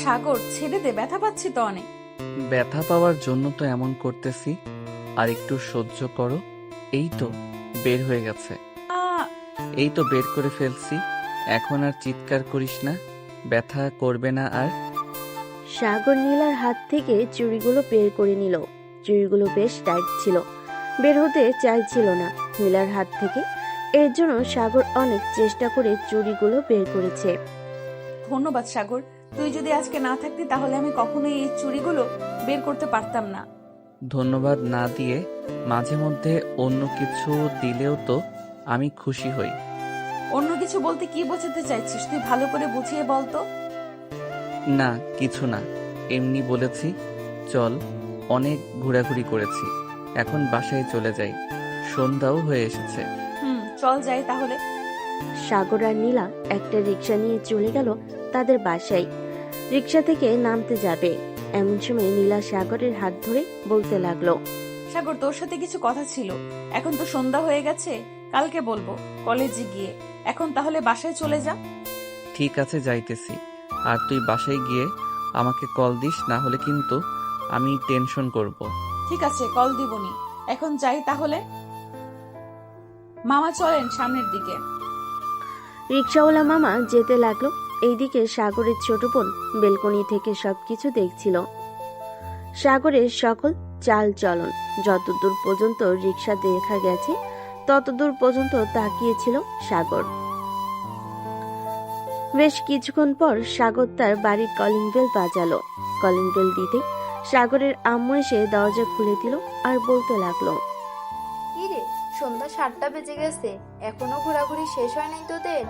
সাগর, ছেড়ে দে, ব্যথা পাচ্ছি তো অনেক। ব্যথা পাওয়ার জন্য তো এমন করতেছি, আর একটু সহ্য করো। এই তো বের হয়ে গেছে। আ এই তো বের করে ফেলছি। এখন আর চিৎকার করিস না, ব্যথা করবে না আর। সাগর নীলার হাত থেকে চুড়িগুলো বের করে নিল। চুড়িগুলো বেশ টাইট ছিল, বের হতে চাইছিল না নীলার হাত থেকে। এর জন্য সাগর অনেক চেষ্টা করে চুড়িগুলো বের করেছে। ধন্যবাদ সাগর, তুই যদি আজকে না থাকতি তাহলে আমি কখনোই এই চুড়িগুলো বের করতে পারতাম না। ধন্যবাদ না দিয়ে মাঝে মধ্যে অন্য কিছু দিলেও তো আমি খুশি হই। অন্য কিছু বলতে কি বোঝাতে চাইছিস? তুই ভালো করে বুঝিয়ে বল তো। না, কিছু না, এমনি বলেছি। চল, অনেক ঘোরাঘুরি করেছি, এখন বাসায় চলে যাই। সন্ধ্যাও হয়ে এসেছে। চল যাই তাহলে। সাগর আর নীলা একটা রিক্সা নিয়ে চলে গেল তাদের বাসায়। রিক্সা থেকে নামতে যাবে এমন সময় নীলা সাগরের হাত ধরে বলতে লাগলো, সাগর, তোর সাথে কিছু কথা ছিল। এখন তো সন্ধ্যা হয়ে গেছে, কালকে বলবো কলেজে গিয়ে। এখন তাহলে বাসায় চলে যা। ঠিক আছে, যাইতেছি। আর তুই বাসায় গিয়ে আমাকে কল দিস, না হলে কিন্তু আমি টেনশন করব। ঠিক আছে, কল দিবনি। এখন যাই তাহলে। মামা চলেন সামনের দিকে। রিক্সাওয়ালা মামা যেতে লাগলো। এইদিকে সাগরের ছোট বোন বেলকনি থেকে সবকিছু দেখছিল। সাগরের সকল চাল চলন, যতদূর পর্যন্ত রিক্সা দেখা গেছে ততদূর পর্যন্ত তাকিয়েছিল সাগর। বেশ কিছুক্ষণ পর সাগর তার বাড়ির কলিং বেল বাজালো। কলিং বেল দিতে সাগরের আম্মু এসে দরজা খুলে দিল আর বলতে লাগলো, কি রে, সন্ধ্যা 7টা বেজে গেছে, এখনো ঘোরাঘুরি শেষ হয় নাই তোদের?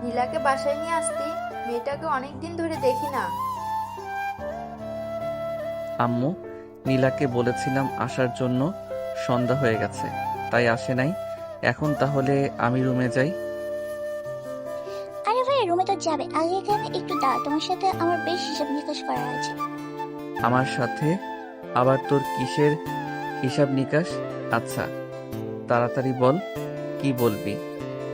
নীলাকে বাসায় নিয়ে আসতি, মেয়েটাকে অনেকদিন ধরে দেখি না। আম্মু, নীলাকে বলেছিলাম আসার জন্য, সন্ধ্যা হয়ে গেছে তাই আসে নাই। এখন তাহলে আমি রুমে যাই। আরে ভাই, রুমে তো যাবে, আগে এখানে একটু দাঁড়া, তোমার সাথে আমার বেশ হিসাব নিকাশ করা আছে। আমার সাথে আবার তোর কিসের হিসাব নিকাশ? আচ্ছা, তাড়াতাড়ি বল, কি বলবি?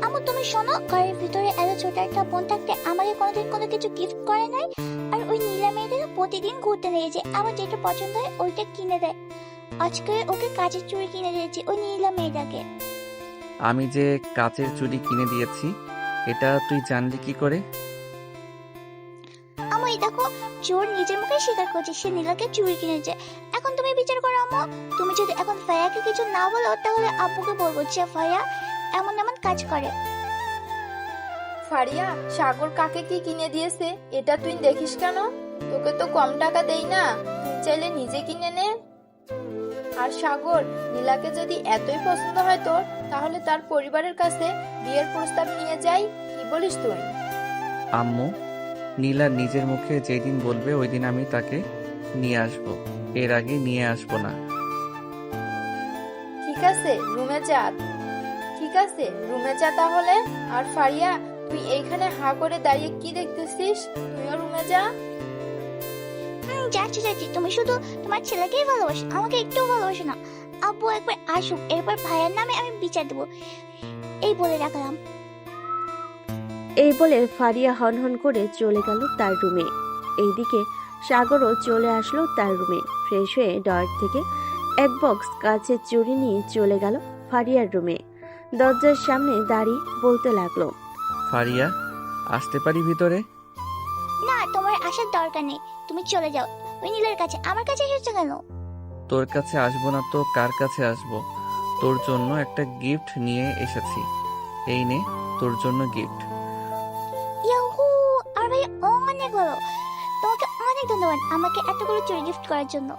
আমু তুমি শোনো, ঘরের ভিতরে এত ছোট একটা বোন থাকতে আমাকে কোনোদিন কোনো কিছু গিফট করে নাই। আর ওই নীলা মেয়েটাকে প্রতিদিন ঘুরতে নিয়ে যায়, আমার যেটা পছন্দ হয় ওইটা কিনে দেয়। আজকে ওকে কাচের চুড়ি কিনে দিয়েছি ওই নীলা মেয়েটাকে। আমি যে কাচের চুড়ি কিনে দিয়েছি, এটা তুই জানলি কি করে? আমু এই দেখো, চোর নিজের মুখে স্বীকার করছে সে নীলাকে চুড়ি কিনেছে। এখন তুমি বিচার করো আমু, তুমি যদি এখন ফায়াকে কিছু না বলো তাহলে আব্বুকে বলবো যে ফায়া এমন এমন কাজ করে। ফারিয়া, সাগর কাকে কি কিনে দিয়েছে এটা তুই দেখিস কেন? তোকে তো কম টাকা দেই না, তুই চাইলে নিজে কিনে নে। আর সাগর, নীলাকে যদি এতই পছন্দ হয় তোর, তাহলে তার পরিবারের কাছে বিয়ের প্রস্তাব নিয়ে যাই, কি বলিস তুই? আম্মু, নীলা নিজের মুখে যেদিন বলবে ওই দিন আমি তাকে নিয়ে আসব, এর আগে নিয়ে আসব না। ঠিক আছে, রুমে যা। ঠিক আছে, রুমে যা তাহলে। আর ফারিয়া, তুই এইখানে হা করে দাঁড়িয়ে কি দেখতেছিস? তুইও রুমে যা। যাচ্ছি যাচ্ছি, তুমি শুধু তোমার ছেলেকেই ভালোবাসো, আমাকে একটু ভালোবাসো না। আব্বু একবার আসুক, এরপর ভাইয়ের নামে আমি বিচার দেবো, এই বলে রাখলাম। এই বলে ফারিয়া হনহন করে চলে গেল তার রুমে। এইদিকে সাগরও চলে আসলো তার রুমে। ফ্রেশ হয়ে ডয়ার থেকে এক বক্স কাচের চুড়ি নিয়ে চলে গেল ফারিয়ার রুমে। দরজার সামনে দাঁড়িয়ে বলতে লাগলো, ফারিয়া, আসতে পারি ভিতরে? না, তোমার আসার দরকার নেই, তুমি চলে যাও ওই নীলার কাছে। আমার কাছে এসেছো কেন? তোর কাছে আসবো না তো কার কাছে আসবো? তোর জন্য একটা গিফট নিয়ে এসেছি, এই নে তোর জন্য গিফট। ইয়াহু, আর ভাই অনেক ভালো, তোমাকে অনেক ধন্যবাদ আমাকে এতগুলো চুড়ি গিফট করার জন্য।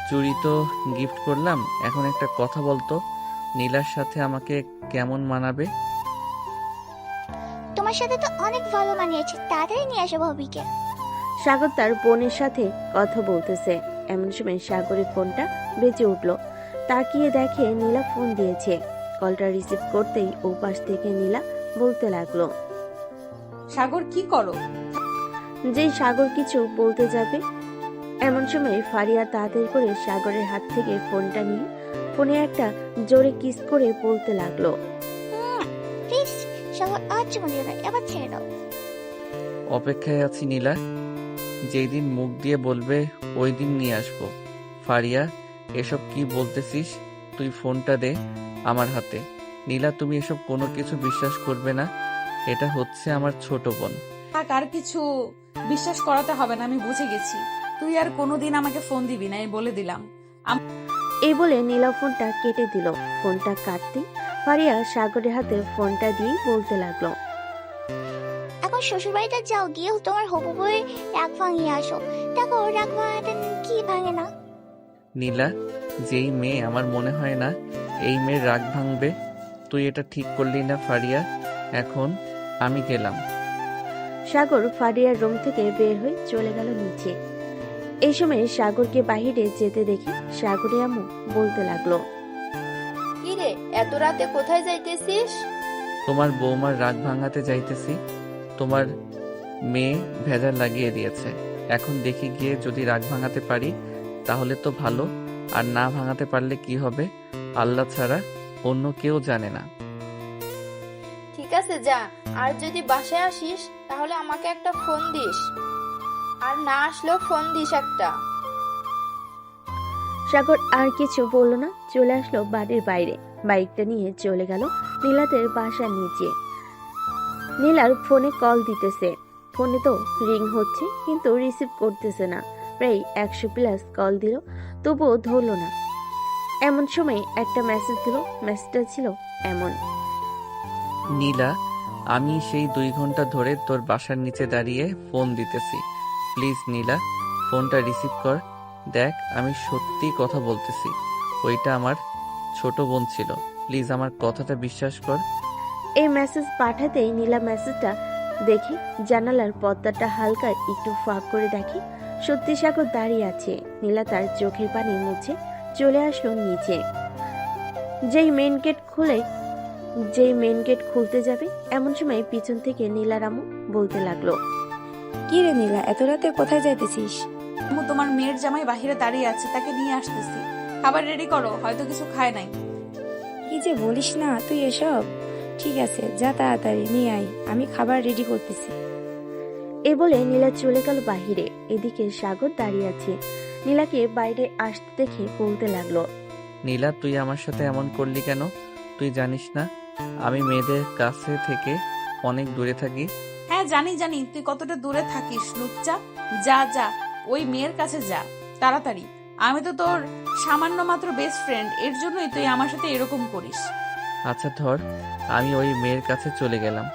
চুড়ি তো গিফট করলাম, এখন একটা কথা বলতো, নীলার সাথে আমাকে কেমন মানাবে? তোমার সাথে তো অনেক ভালো মানিয়েছে, তাড়াতাড়ি নিয়ে আসো ভাবিকে। সাগর তার বোনের সাথে কথা বলতেছে। এমন সময় সাগরের ফোনটা বেজে উঠল। তাকিয়ে দেখে নীলা ফোন দিয়েছে। কলটা রিসিভ করতেই ও পাশ থেকে নীলা বলতে লাগলো, সাগর, কি করো? যেই সাগর কিছু বলতে যাবে এমন সময় ফারিয়া তাড়াতাড়ি করে সাগরের হাত থেকে ফোনটা নিয়ে ফোনে একটা জোরে কিস করে বলতে লাগলো, প্লিজ সাগর, আর চুমু দিও না, এবার ছেড়ে দাও। অপেক্ষায় আছি নীলা। যেই দিন মুখ দিয়ে বলবে ওই দিন নিয়ে আসবো। ফারিয়া, এসব কি বলতেছিস? তুই ফোনটা দে আমার হাতে। নীলা, তুমি এসব কোনো কিছু বিশ্বাস করবে না। এটা হচ্ছে আমার ছোট বোন। থাক, আর কিছু বিশ্বাস করাতে হবে না, আমি বুঝে গেছি। তুই আর কোনোদিন আমাকে ফোন দিবি না, এই বলে দিলাম। এই বলে নীলা ফোনটা কেটে দিল। ফোনটা কাটতেই ফারিয়া সাগরের হাতে ফোনটা দিয়ে বলতে লাগলো, এখন শ্বশুরবাড়িতে যাও, গিয়ে তোমার হবু বউয়ের রাগ ভাঙিয়ে আসো। দেখো রাগ ভাঙাতে কি ভাঙে না। নীলা, যেই মেয়ে আমার মনে হয় না এই মেয়ের রাগ ভাঙবে। তুই এটা ঠিক করলি না ফারিয়া। এখন আমি গেলাম। সাগর ফারিয়ার রুম থেকে বের হয়ে চলে গেল নিচে। এই সময় সাগরকে বাহিরে যেতে দেখে সাগরের আম্মু বলতে লাগলো, কি রে, এত রাতে কোথায় যাইতেছিস? তোমার বৌমার রাগ ভাঙাতে যাইতেছি। তোমার মেয়ে ভেজাল লাগিয়ে দিয়েছে। এখন দেখি গিয়ে যদি রাগ ভাঙাতে পারি তাহলে তো ভালো, আর না ভাঙাতে পারলে কি হবে আল্লাহ ছাড়া অন্য কেউ জানে না। ঠিক আছে যা, আর যদি বাসায় আসিস তাহলে আমাকে একটা ফোন দিস, আর না আসলেও ফোন দিস একটা। সাগর আর কিছু বলল না, চলে আসলো বাড়ির বাইরে। বাইকটা নিয়ে চলে গেল নীলাদের বাসার নিচে। নীলার ফোনে কল দিতেছে, ফোনে তো রিং হচ্ছে কিন্তু রিসিভ করতেছে না। প্রায় 100+ কল দিল, তবুও ধরল না। এমন সময় একটা মেসেজ দিল। মেসেজটা ছিল এমন, নীলা, আমি সেই 2 ঘন্টা ধরে তোর বাসার নিচে দাঁড়িয়ে ফোন দিতেছি। প্লিজ নীলা, ফোনটা রিসিভ কর। দেখ, আমি সত্যি কথা বলতেছি। ওইটা আমার ছোট বোন ছিল। প্লিজ আমার কথাটা বিশ্বাস কর। এই মেসেজ পাঠাতেই নীলা মেসেজটা দেখে জানালার পর্দাটা হালকা একটু ফাঁক করে দেখে সত্যি সাগর দাঁড়িয়ে আছে। নীলা তার চোখের পানি মুছে চলে আসলো নিচে। যেই মেন গেট খুলতে যাবে এমন সময় পিছন থেকে নীলা রামু বলতে লাগলো, কি রে নীলা, এত রাতে কোথায় যাইতেছিস? আম্মু, তোমার মেয়ের জামাই বাহিরে দাঁড়িয়ে আছে, তাকে নিয়ে আসতেছি। খাবার রেডি করো, হয়তো কিছু খায় নাই। কি যে বলিস না তুই এসব। ঠিক আছে, যা তাড়াতাড়ি নিয়ে আয়, আমি খাবার রেডি করতেছি। এ বলে নীলা চলে গেল বাহিরে। এদিকে সাগর দাঁড়িয়ে আছে। নীলাকে বাইরে আসতে দেখে বলতে লাগলো, নীলা, তুই আমার সাথে এমন করলি কেন? তুই জানিস না আমি মেয়েদের কাছে থেকে অনেক দূরে থাকি? হ্যাঁ জানি জানি, তুই কতটা দূরে থাকিস লুচ্চা। যা যা, ওই মেয়ের কাছে যা তাড়াতাড়ি। আমি তো তোর সামান্য মাত্র বেস্ট ফ্রেন্ড, এর জন্যই তুই আমার সাথে এরকম করিস। আচ্ছা ধর, আমি ওই মেয়ের কাছে চলে গেলাম।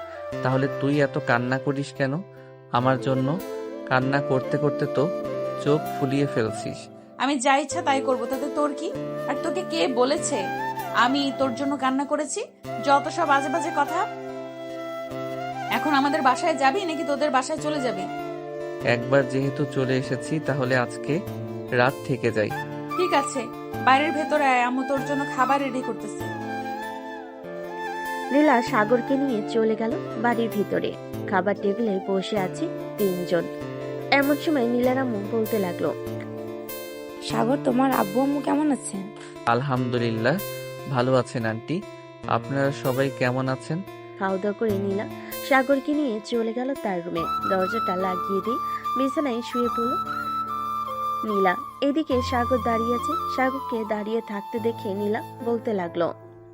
তাহলে তুই এত কান্না করিস কেন আমার জন্য? কান্না করতে করতে তো চোখ ফুলিয়ে ফেলছিস। আমি যা ইচ্ছা তাই করবো, তাতে তোর কি? আর তোকে কে বলেছে আমি তোর জন্য কান্না করেছি? যত সব বাজে বাজে কথা। এখন আমাদের বাসায় যাবি নাকি তোদের বাসায় চলে যাবি? একবার যেহেতু চলে এসেছি তাহলে আজকে রাত থেকে যাই। ঠিক আছে, বাইরের ভেতরে আয়, আম্মু তোর জন্য খাবার রেডি করতেছে। নীলা সাগরকে নিয়ে চলে গেল বাড়ির ভিতরে। খাবার টেবিলে বসে আছে 3 জন। এমন সময় নীলা রামু বলতে লাগলো, সাগর, তোমার আব্বু আম্মু কেমন আছে? আলহামদুলিল্লাহ ভালো আছেন আন্টি। আপনারা সবাই কেমন আছেন? খাওয়া দাওয়া করে নীলা সাগরকে নিয়ে চলে গেল তার রুমে। দরজাটা লাগিয়ে দিয়ে বিছানায় শুয়ে পড়ল নীলা। এদিকে সাগর দাঁড়িয়ে আছে। সাগরকে দাঁড়িয়ে থাকতে দেখে নীলা বলতে লাগলো,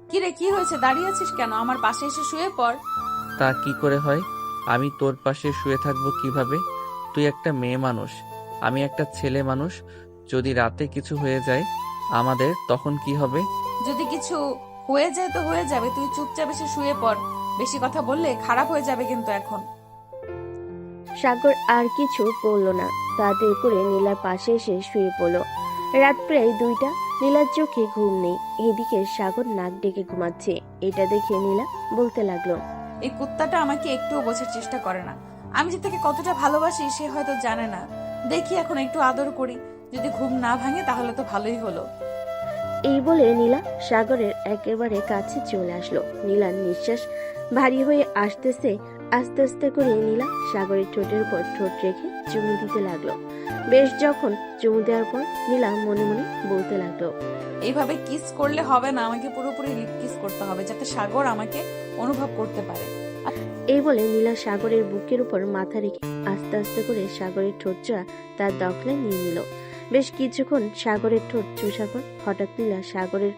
কি রে, কি হয়েছে? দাঁড়িয়ে আছিস কেন? আমার পাশে এসে শুয়ে পড়। তা কি করে হয়? আমি তোর পাশে শুয়ে থাকবো কিভাবে? তুই একটা মেয়ে মানুষ, আমি একটা ছেলে মানুষ। যদি রাতে কিছু হয়ে যায় আমাদের, তখন কি হবে? যদি কিছু হয়ে যায় তো হয়ে যাবে, তুই চুপচাপ এসে শুয়ে পড়। বেশি কথা বললে খারাপ হয়ে যাবে কিন্তু এখন। সাগর আর কিছু বলল না, তাড়াতাড়ি করে নীলার পাশে এসে শুয়ে পড়ল। রাত প্রায় 2টা। নীলার চোখে ঘুম নেই। এদিকে সাগর নাক ডেকে ঘুমাচ্ছে। এটা দেখে নীলা বলতে লাগলো, এই কুত্তাটা আমাকে একটুও বোঝার চেষ্টা করে না। আমি যে তাকে কতটা ভালোবাসি সে হয়তো জানে না। দেখি এখন একটু আদর করি, যদি ঘুম না ভাঙে তাহলে তো ভালোই হলো। এই বলে নীলা সাগরের একেবারে কাছে চলে আসলো। নীলার নিঃশ্বাস ভারী হয়ে আসতেছে। আস্তে আস্তে করে নীলা সাগরের ঠোঁটের উপর ঠোঁট রেখে চুমু দিতে লাগলো। বেশ যখন চুমু দেওয়ার পর নীলা মনে মনে বলতে লাগলো, এইভাবে কিস করলে হবে না, আমাকে পুরোপুরি লিপ কিস করতে হবে যাতে সাগর আমাকে অনুভব করতে পারে। এই বলে নীলা সাগরের বুকের উপর মাথা রেখে আস্তে আস্তে আস্তে করে সাগরের ঠোঁটজোড়া তার দখলে নিয়ে নিল। বেশ কিছুক্ষণ সাগরের ঠোঁট চুষার পর হঠাৎ নীলা সাগরের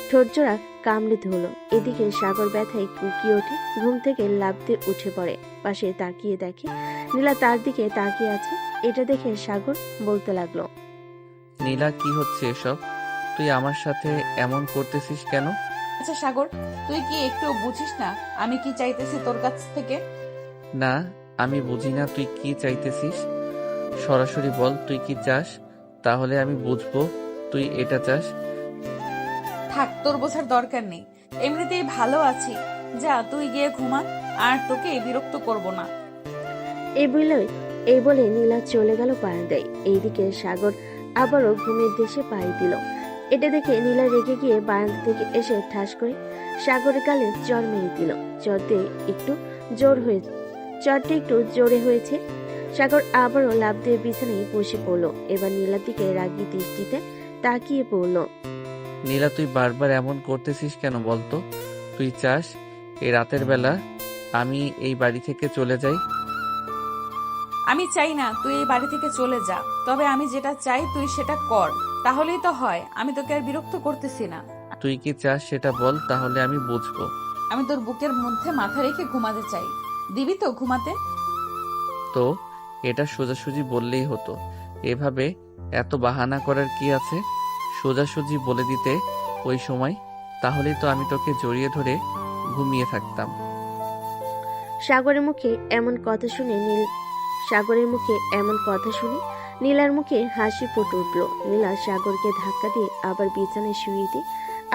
ঠোঁটজোড়া কামড়ে ধরল। এদিকে সাগর ব্যথায় কুকিয়ে ওঠে, ঘুম থেকে লাফ দিয়ে উঠে পড়ে। পাশে তাকিয়ে দেখে নীলা তার দিকে তাকিয়ে আছে। এটা দেখে সাগর বলতে লাগলো, নীলা, কি হচ্ছে এসব? তুই আমার সাথে এমন করতেছিস কেন? আচ্ছা সাগর, তুই কি একটু বুঝিস না আমি কি চাইতেছি তোর কাছ থেকে? না, আমি বুঝি না তুই কি চাইতেছিস। সরাসরি বল তুই কি চাস, তাহলে আমি বুঝবো তুই এটা চাস। থাক, তোর বোঝার দরকার নেই, এমনিতেই ভালো আছি। যা তুই গিয়ে ঘুমা, আর তোকে বিরক্ত করব না। এই বলে নীলা চলে গেল বারান্দায়। এইদিকে সাগর আবারও ঘুমের দেশে পাড়ি দিল। এটা দেখে নীলা রেগে গিয়ে বারান্দা থেকে এসে ঠাস করে সাগরের গালে চড় মেরে দিল। চড়টা একটু জোরে হয়েছে। সাগর আবারও লাফ দিয়ে বিছানায় বসে পড়লো। এবার নীলার দিকে রাগী দৃষ্টিতে তাকিয়ে পড়ল। নীলা, তুই বারবার এমন করতেছিস কেন বলতো? তুই চাস এই রাতের বেলা আমি এই বাড়ি থেকে চলে যাই? আমি চাই না তুই এই বাড়ি থেকে চলে যা, তবে আমি যেটা চাই তুই সেটা কর, তাহলেই তো হয়। আমি তোকে আর বিরক্ত করতেছি না। তুই কি চাস সেটা বল, তাহলে আমি বুঝবো। আমি তোর বুকের মধ্যে মাথা রেখে ঘুমাতে চাই, দিবি তো ঘুমাতে? তো এটা সোজাসুজি বললেই হতো, এভাবে এত বাহানা করার কি আছে? সোজাসুজি বলে দিতে ওই সময়, তাহলেই তো আমি তোকে জড়িয়ে ধরে ঘুমিয়ে থাকতাম। সাগরের মুখে এমন কথা শুনে নীলার মুখে হাসি ফুটে উঠল। নীলা সাগরকে ধাক্কা দিয়ে আবার বিছানায় শুয়ে দিয়ে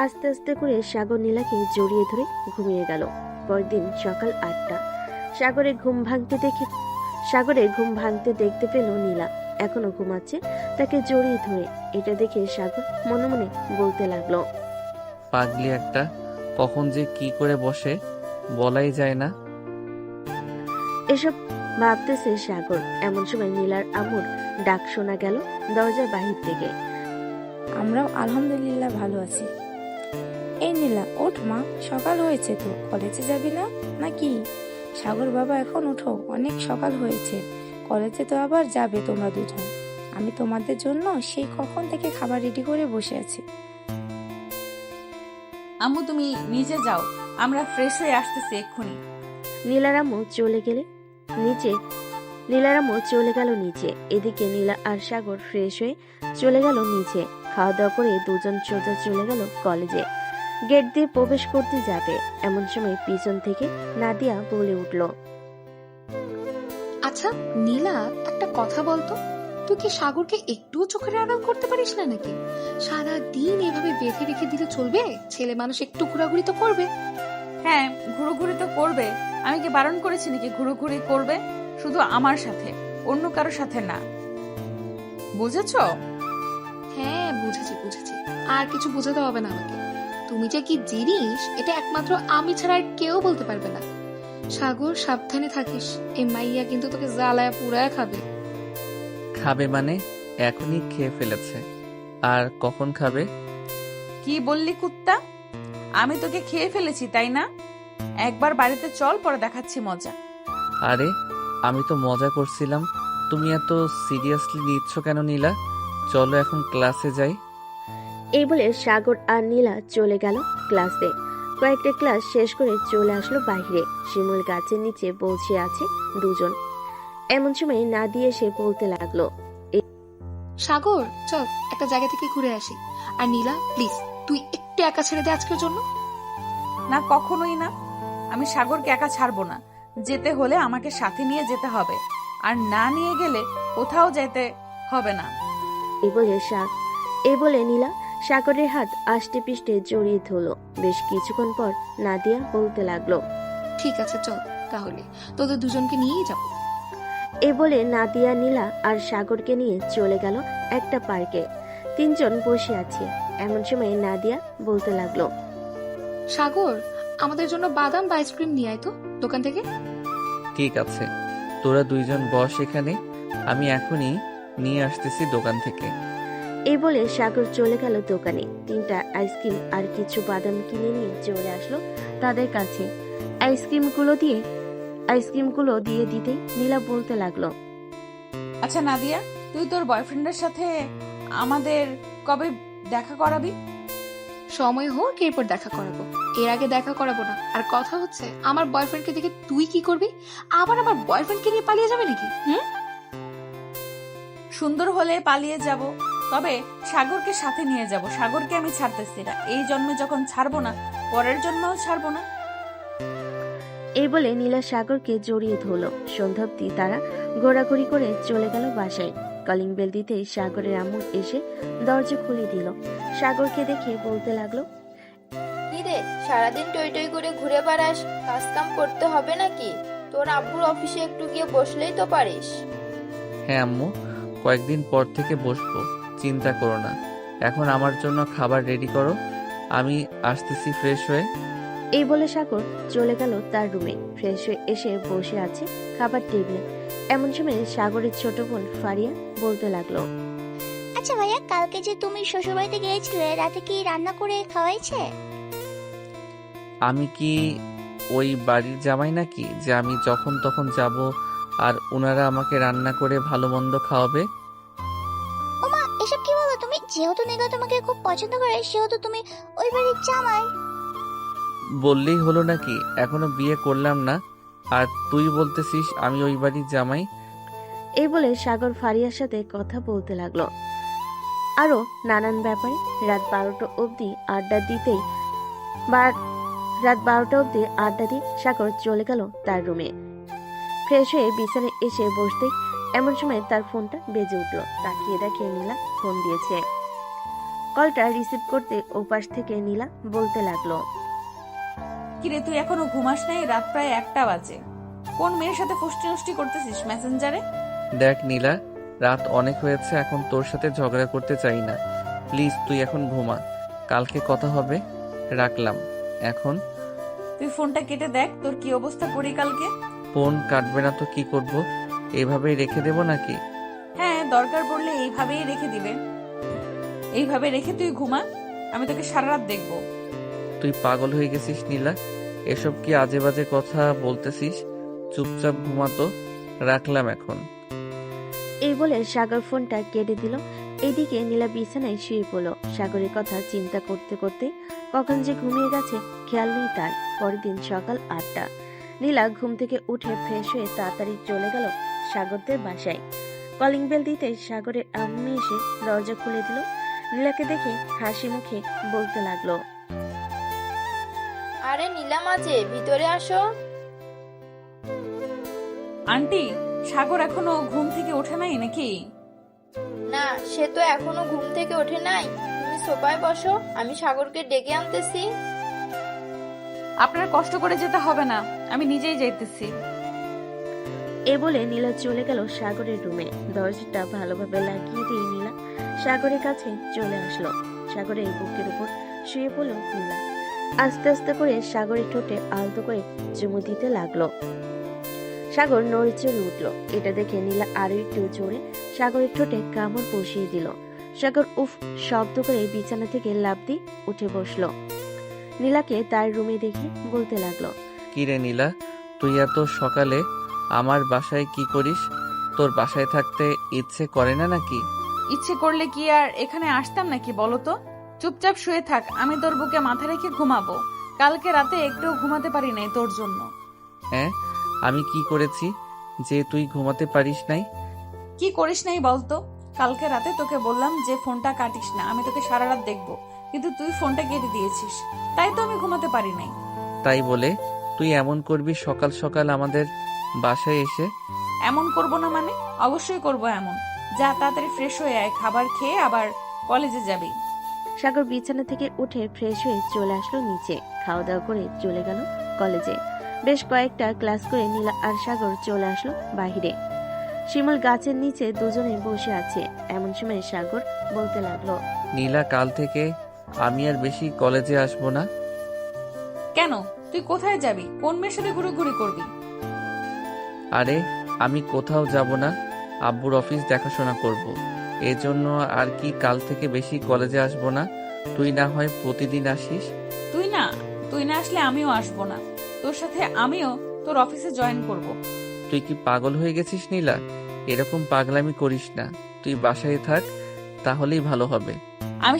আস্তে আস্তে করে সাগর নীলাকে জড়িয়ে ধরে ঘুমিয়ে গেল। পরদিন সকাল 8টা। সাগরের ঘুম ভাঙতে দেখতে পেল নীলা এখনো ঘুমাচ্ছে, তাকে জড়িয়ে ধরে। এটা দেখে সাগর মনে মনে বলতে লাগলো, পাগলি একটা, কখন যে কি করে বসে বলাই যায় না। এসব ভাবতেছে সাগর। এমন সময় নীলার আম্মুর ডাক শোনা গেল দরজার বাহির থেকে। আমরাও আলহামদুলিল্লাহ ভালো আছি। এই নীলা, ওঠ মা, সকাল হয়েছে তো, কলেজে যাবি না নাকি? সাগর বাবা, এখন ওঠো, অনেক সকাল হয়েছে, কলেজে তো আবার যাবে তোমরা দুজন। আমি তোমাদের জন্য সেই কখন থেকে খাবার রেডি করে বসে আছি। আম্মু তুমি নিচে যাও, আমরা ফ্রেশ হয়ে আসতেছি এক্ষুনি। নীলার আম্মু চলে গেল নিচে। এদিকে নীলা আর সাগর ফ্রেশ হয়ে চলে গেল নিচে। খাওয়া দাওয়া করে দুজন সোজা চলে গেল কলেজে। গেট দিয়ে প্রবেশ করতে যাবে, এমন সময় পিছন থেকে নাদিয়া বলে উঠল, আচ্ছা নীলা, একটা কথা বলতো, তুই কি সাগরকে একটুও চোখের আড়াল করতে পারিস না নাকি? সারা দিন এভাবে বেঁধে রেখে দিলে চলবে? ছেলে মানুষ একটু ঘোরাঘুরি তো করবে। হ্যাঁ, ঘুরোঘুরি তো করবে। আমি কি বারণ করেছি নাকি ঘুরোঘুরি করবে? শুধু আমার সাথে, অন্য কারোর সাথে না, বুঝেছো? হ্যাঁ বুঝেছি, আর কিছু বোঝাতে হবে না আমাকে। তুমি যে কি জিনিস এটা একমাত্র আমি ছাড়া আর কেউ বলতে পারবে না। সাগর, সাবধানে থাকিস, এই মাইয়া কিন্তু তোকে জ্বালায় পুরায় খাবে। খাবে মানে এখনই খেয়ে ফেলেছে, আর কখন খাবে? কি বললি কুত্তা? আমি তোকে খেয়ে ফেলেছি তাই না? একবার বাড়িতে চল, পরে দেখাচ্ছি মজা। আরে আমি তো মজা করছিলাম, তুমি এত সিরিয়াসলি নিচ্ছ কেন নীলা? চলো এখন ক্লাসে যাই। এই বলে সাগর আর নীলা চলে গেল ক্লাসে। কয়েকটা ক্লাস শেষ করে চলে আসলো বাইরে। শিমুল গাছের নিচে বসে আছে দুজন। এমন সময় নাদিয়া এসে বলতে লাগলো, সাগর, চল একটা জায়গা থেকে ঘুরে আসি। আর নীলা প্লিজ, তুই একটু একা ছেড়ে দে আজকের জন্য। না, কখনোই না। আমি সাগরকে একা ছাড়বো না। যেতে হলে আমাকে সাথে নিয়ে যেতে হবে, আর না নিয়ে গেলে কোথাও যেতে হবে না। এই বলে নীলা সাগরের হাত আষ্টে পিষ্টে জড়িয়ে ধরল। বেশ কিছুক্ষণ পর নাদিয়া বলতে লাগলো, ঠিক আছে চল, তাহলে তোদের দুজনকে নিয়েই যাবো। এই বলে নাদিয়া নীলা আর সাগরকে নিয়ে চলে গেল একটা পার্কে। তিনজন বসে আছে। এমন সময় নাদিয়া বলতে লাগলো, সাগর, আমাদের জন্য বাদাম বা আইসক্রিম নিয়ে আয় তো দোকান থেকে। ঠিক আছে, তোরা দুইজন বস এখানে, আমি এখনই নিয়ে আসতেছি দোকান থেকে। এই বলে সাগর চলে গেল দোকানে। 3টা আইসক্রিম আর কিছু বাদাম কিনে নিয়ে চলে আসলো তাদের কাছে। আইসক্রিমগুলো দিয়ে আইসক্রিমগুলো দিয়ে দিতেই নীলা বলতে লাগলো, আচ্ছা নাদিয়া, তুই তোর বয়ফ্রেন্ডের সাথে আমাদের কবে দেখা করাবি? সময় হোক এরপর দেখা করাবো, এর আগে দেখা করাবো না। আর কথা হচ্ছে, আমার বয়ফ্রেন্ডকে দেখে তুই কি করবি? আবার আমার বয়ফ্রেন্ডকে নিয়ে পালিয়ে যাবে নাকি? সুন্দর হলে পালিয়ে যাব, তবে সাগরকে সাথে নিয়ে যাব। সাগরকে আমি ছাড়তেছি না, এই জন্মে যখন ছাড়বো না, পরের জন্মেও ছাড়বো না। এই বলে নীলা সাগরকে জড়িয়ে ধরলো। সন্ধ্যা অব্দি তারা ঘোরাঘুরি করে চলে গেল বাসায়। কলিং বেল দিতেই সাগরের আম্মু এসে দরজা খুলে দিল। সাগরকে দেখে বলতে লাগলো, কি রে, সারাদিন টই টই করে ঘুরে বেড়াস, কাজ কাম করতে হবে নাকি? তোর আব্বুর অফিসে একটু গিয়ে বসলেই তো পারিস। হ্যাঁ আম্মু, কয়েকদিন পর থেকে বসবো, চিন্তা করো না। এখন আমার জন্য খাবার রেডি করো, আমি আসতেছি ফ্রেশ হয়ে। এই বলে সাগর চলে গেল তার রুমে। ফ্রেশ হয়ে এসে বসে আছে খাবার টেবিলে। এমন সময় সাগরের ছোট বোন ফারিয়া বলতে লাগলো, আচ্ছা ভাইয়া, কালকে যে তুমি শ্বশুরবাড়িতে গিয়েছিলে, রাতে কি রান্না করে খাওয়াইছে? আমি কি ওই বাড়ির জামাই নাকি যে আমি যখন তখন যাব আর ওনারা আমাকে রান্না করে ভালো মন্দ খাওয়াবে? ওমা, এসব কি বলো তুমি? যেহেতু নীলা তোমাকে খুব পছন্দ করে, সেহেতু তুমি ওই বাড়ির জামাই। বললেই হলো নাকি? এখনো বিয়ে করলাম না আর তুই বলতেছিস আমি ওই বাড়ির জামাই? এই বলে সাগর ফারিয়ার সাথে কথা বলতে লাগলো আরো নানান ব্যাপারে। রাত 12টা অবধি আড্ডা দিতেই রাত 12টা অবধি আড্ডা দিয়ে সাগর চলে গেল তার রুমে। ফ্রেশ হয়ে বিছানায় এসে বসতেই এমন সময় তার ফোনটা বেজে উঠলো। তাকিয়ে দেখে নীলা ফোন দিয়েছে। কলটা রিসিভ করতে ওপাশ থেকে নীলা বলতে লাগলো, কিরে, তুই এখনো ঘুমাস নাই? রাত প্রায় 1টা বাজে। কোন মেয়ের সাথে ফুষ্টি নষ্টি করতেছিস মেসেঞ্জারে? দেখ নীলা, রাত অনেক হয়েছে, এখন তোর সাথে ঝগড়া করতে চাই না। প্লিজ তুই এখন ঘুমা, কালকে কথা হবে। রাখলাম এখন। তুই ফোনটা কেটে দেখ তোর কি অবস্থা করি কালকে। ফোন কাটবে না তো কি করব? এইভাবেই রেখে দেব নাকি? হ্যাঁ, দরকার পড়লে এইভাবেই রেখে দিবে। এইভাবে রেখে তুই ঘুমা, আমি তোকে সারা রাত দেখবো। তুই পাগল হয়ে গেছিস নীলা? এসব কি আজে বাজে কথা বলতেছিস? চুপচাপ ঘুমাতো। রাখলাম এখন। এই বলে সাগর ফোনটা কেটে দিল। এদিকে নীলা বিছানায় শুয়ে পড়ল। সাগরের কথা চিন্তা করতে করতে কখন যে ঘুমিয়ে গেছে খেয়াল নেই তার। পরের দিন সকাল 8টা। নীলা ঘুম থেকে উঠে ফ্রেশ হয়ে তাড়াতাড়ি চলে গেল সাগরদের বাসায়। কলিং বেল দিতে সাগরের আম্মি এসে দরজা খুলে দিল। নীলাকে দেখে হাসি মুখে বলতে লাগলো, আরে নীলা মাঝে, ভিতরে আসো। আন্টি, সাগর এখনো ঘুম থেকে ওঠে নাই নাকি? না, সে তো এখনো ঘুম থেকে ওঠে নাই। তুমি সোফায় বসো, আমি সাগরকে ডেকে আনতেছি। আপনার কষ্ট করে যেতে হবে না, আমি নিজেই যাইতেছি। এ বলে নীলা চলে গেল সাগরের রুমে। দরজাটা ভালোভাবে লাগিয়ে দিয়ে নীলা সাগরের কাছে চলে আসলো। সাগরের বুকের উপর শুয়ে পড়ল নীলা। আস্তে আস্তে করে সাগরের ঠোঁটে আলতো করে চুমু দিতে লাগলো। সাগর নড়ে চড়ে উঠলো। এটা দেখে নীলা আরো একটু জোরে সাগরের ঠোঁটে কামড় বসিয়ে দিল। সাগর উফ শব্দ করে বিছানা থেকে লাফ দিয়ে উঠে বসলো। নীলাকে তার রুমে দেখে বলতে লাগলো, কি রে নীলা, তুই এত সকালে আমার বাসায় কি করিস? তোর বাসায় থাকতে ইচ্ছে করে না নাকি? ইচ্ছে করলে কি আর এখানে আসতাম নাকি বলো তো? চুপচাপ শুয়ে থাক, আমি তোর বুকে মাথা রেখে ঘুমাবো। কালকে রাতে একটু ঘুমাতে পারি নাই তোর জন্য। হ্যাঁ, আমি কি করেছি যে তুই ঘুমাতে পারিস নাই? কি করিস নাই বলতো? কালকে রাতে তোকে বললাম যে ফোনটা কাটিস না, আমি তোকে সারা রাত দেখবো, কিন্তু তুই ফোনটা কেটে দিয়েছিস, তাই তো আমি ঘুমাতে পারি নাই। তাই বলে তুই এমন করবি সকাল সকাল আমাদের বাসায় এসে? এমন করব না মানে? অবশ্যই করব এমন। যা তাড়াতাড়ি ফ্রেশ হয়ে আয়, খাবার খেয়ে আবার কলেজে যাবি। সাগর বিছানা থেকে উঠে ফ্রেশ হয়ে চলে আসলো নিচে। খাওয়া দাওয়া করে চলে গেল কলেজে। বেশ কয়েকটা ক্লাস করে নীলা আর সাগর চলে আসলো বাহিরে। শিমুল গাছের নিচে দুজনে বসে আছে। এমন সময় সাগর বলতে লাগলো, নীলা, কাল থেকে আমি আর বেশি কলেজে আসবো না। কেন? তুই কোথায় যাবি? কোন মেয়ের সাথে ঘুরোঘুরি করবি? আরে আমি কোথাও যাব না, আব্বুর অফিস দেখাশোনা করব। এজন্য আর কি কাল থেকে বেশি কলেজে আসবো না। তুই না হয় প্রতিদিন আসিস। তুই না আসলে আমিও আসবো না। তোর সাথে আমিও তোর অফিসে জয়েন করব। তুই কি পাগল হয়ে গেছিস নীলা? এরকম পাগলামি করিস না, তুই বাসায় থাক, তাহলেই ভালো হবে। আমি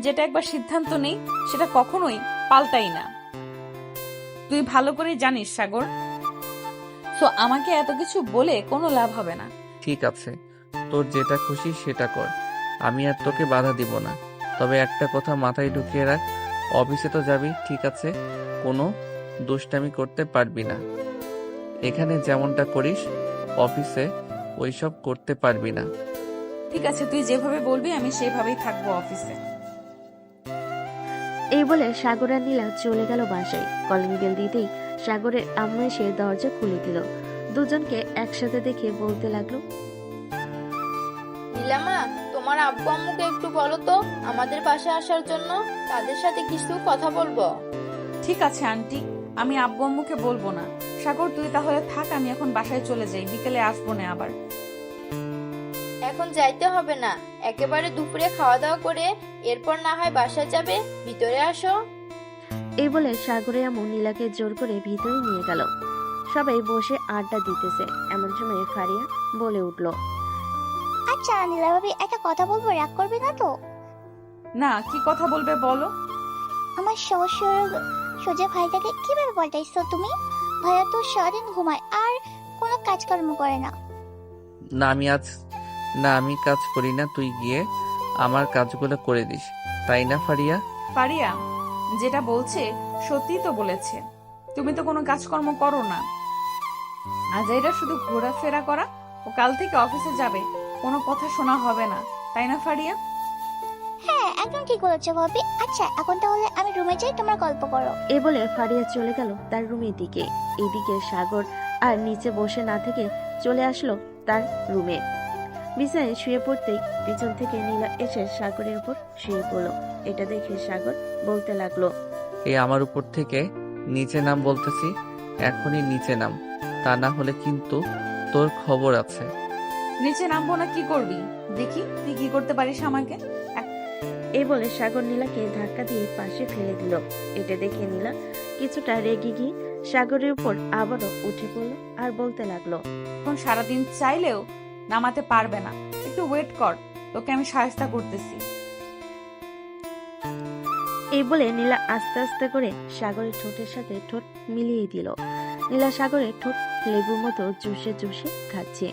যেটা একবার সিদ্ধান্ত নেই সেটা কখনোই পাল্টাই না। তুই ভালো করে জানিস সাগর। সো আমাকে এত কিছু বলে কোনো লাভ হবে না। ঠিক আছে, তোর যেটা খুশি সেটা কর, আমি আর তোকে বাধা দিব না। তবে একটা কথা মাথায় ঢুকিয়ে রাখ, অফিসে তো যাবি ঠিক আছে, কোনো দুষ্টামি করতে পারবি না। এখানে যেমনটা করিস অফিসে ওইসব করতে পারবি না। ঠিক আছে, তুই যেভাবে বলবি আমি সেভাবেই থাকবো অফিসে। এই বলে সাগর আর নীলা চলে গেল বাসায়। কলিং বেল দিতেই সাগরের আম্মু এসে দরজা খুলে দিল। দুজনকে একসাথে দেখে বলতে লাগলো, নীলামা, তোমার আব্বু আম্মুকে একটু বলো তো আমাদের বাসায় আসার জন্য, তাদের সাথে কিছু কথা বলবো। ঠিক আছে আন্টি, আমি আব্বু আম্মুকে বলবো না। সাগর তুই তাহলে থাক, আমি এখন বাসায় চলে যাই, বিকেলে আসবো না আবার। এখন যাইতে হবে না, একেবারে দুপুরে খাওয়া দাওয়া করে এরপর না হয় বাসায় যাবে, ভিতরে আসো। এই বলে সাগরের আম্মু নীলাকে জোর করে ভিতরে নিয়ে গেল। সবাই বসে আড্ডা দিতেছে। এমন সময় ফারিয়া বলে উঠল, আচ্ছা নীলা ভাবি, একটা কথা বলবো, রাগ করবে না তো? না, কি কথা বলবে বলো। আমার শ্বশুর সোজা ভাইটাকে কিভাবে পাল্টাইছো তুমি? ভাইয়া তো সারাদিন ঘুমায় আর কোনো কাজকর্ম করে না। না আমি কাজ করি না, তুই গিয়ে আমার কাজগুলো করে দিস, তাই না ফারিয়া? ফারিয়া যেটা বলছে সত্যি তো বলেছে। তুমি তো কোনো কাজকর্ম করো না, আজ এটা শুধু ঘোরাফেরা করা। ও কাল থেকে অফিসে যাবে, কোনো কথা শোনা হবে না, তাই না ফারিয়া? হ্যাঁ একদম ঠিক বলেছো ভাবি। আচ্ছা এখন তাহলে আমি রুমে যাই, তোমরা গল্প করো। এ বলে ফারিয়া চলে গেল তার রুমের দিকে। এদিকে সাগর আর নিচে বসে না থেকে চলে আসলো তার রুমে। বিছানায় শুয়ে পড়তেই পিছন থেকে নীলা এসে সাগরের উপর শুয়ে পড়লো। এটা দেখে সাগর বলতে লাগলো, আমার উপর থেকে নিচে নাম বলতেছি, এখনই নিচে নাম, তা না হলে কিন্তু তোর খবর আছে। নিচে নামবো না, কি করবি দেখি তুই কি করতে পারিস আমাকে। এই বলে সাগর নীলাকে ধাক্কা দিয়ে পাশে ফেলে দিল। এটা দেখে নীলা কিছুটা রেগে গিয়ে সাগরের উপর আবারও উঠে পড়লো আর বলতে লাগলো, এখন সারাদিন চাইলেও নামাতে পারবে না, একটু ওয়েট কর, তোকে আমি সাহায্য করতেছি। এই বলে নীলা আস্তে আস্তে করে সাগরের ঠোঁটের সাথে ঠোঁট মিলিয়ে দিল। নীলা সাগরের ঠোঁট লেবুর মতো চুষে চুষে খাচ্ছে।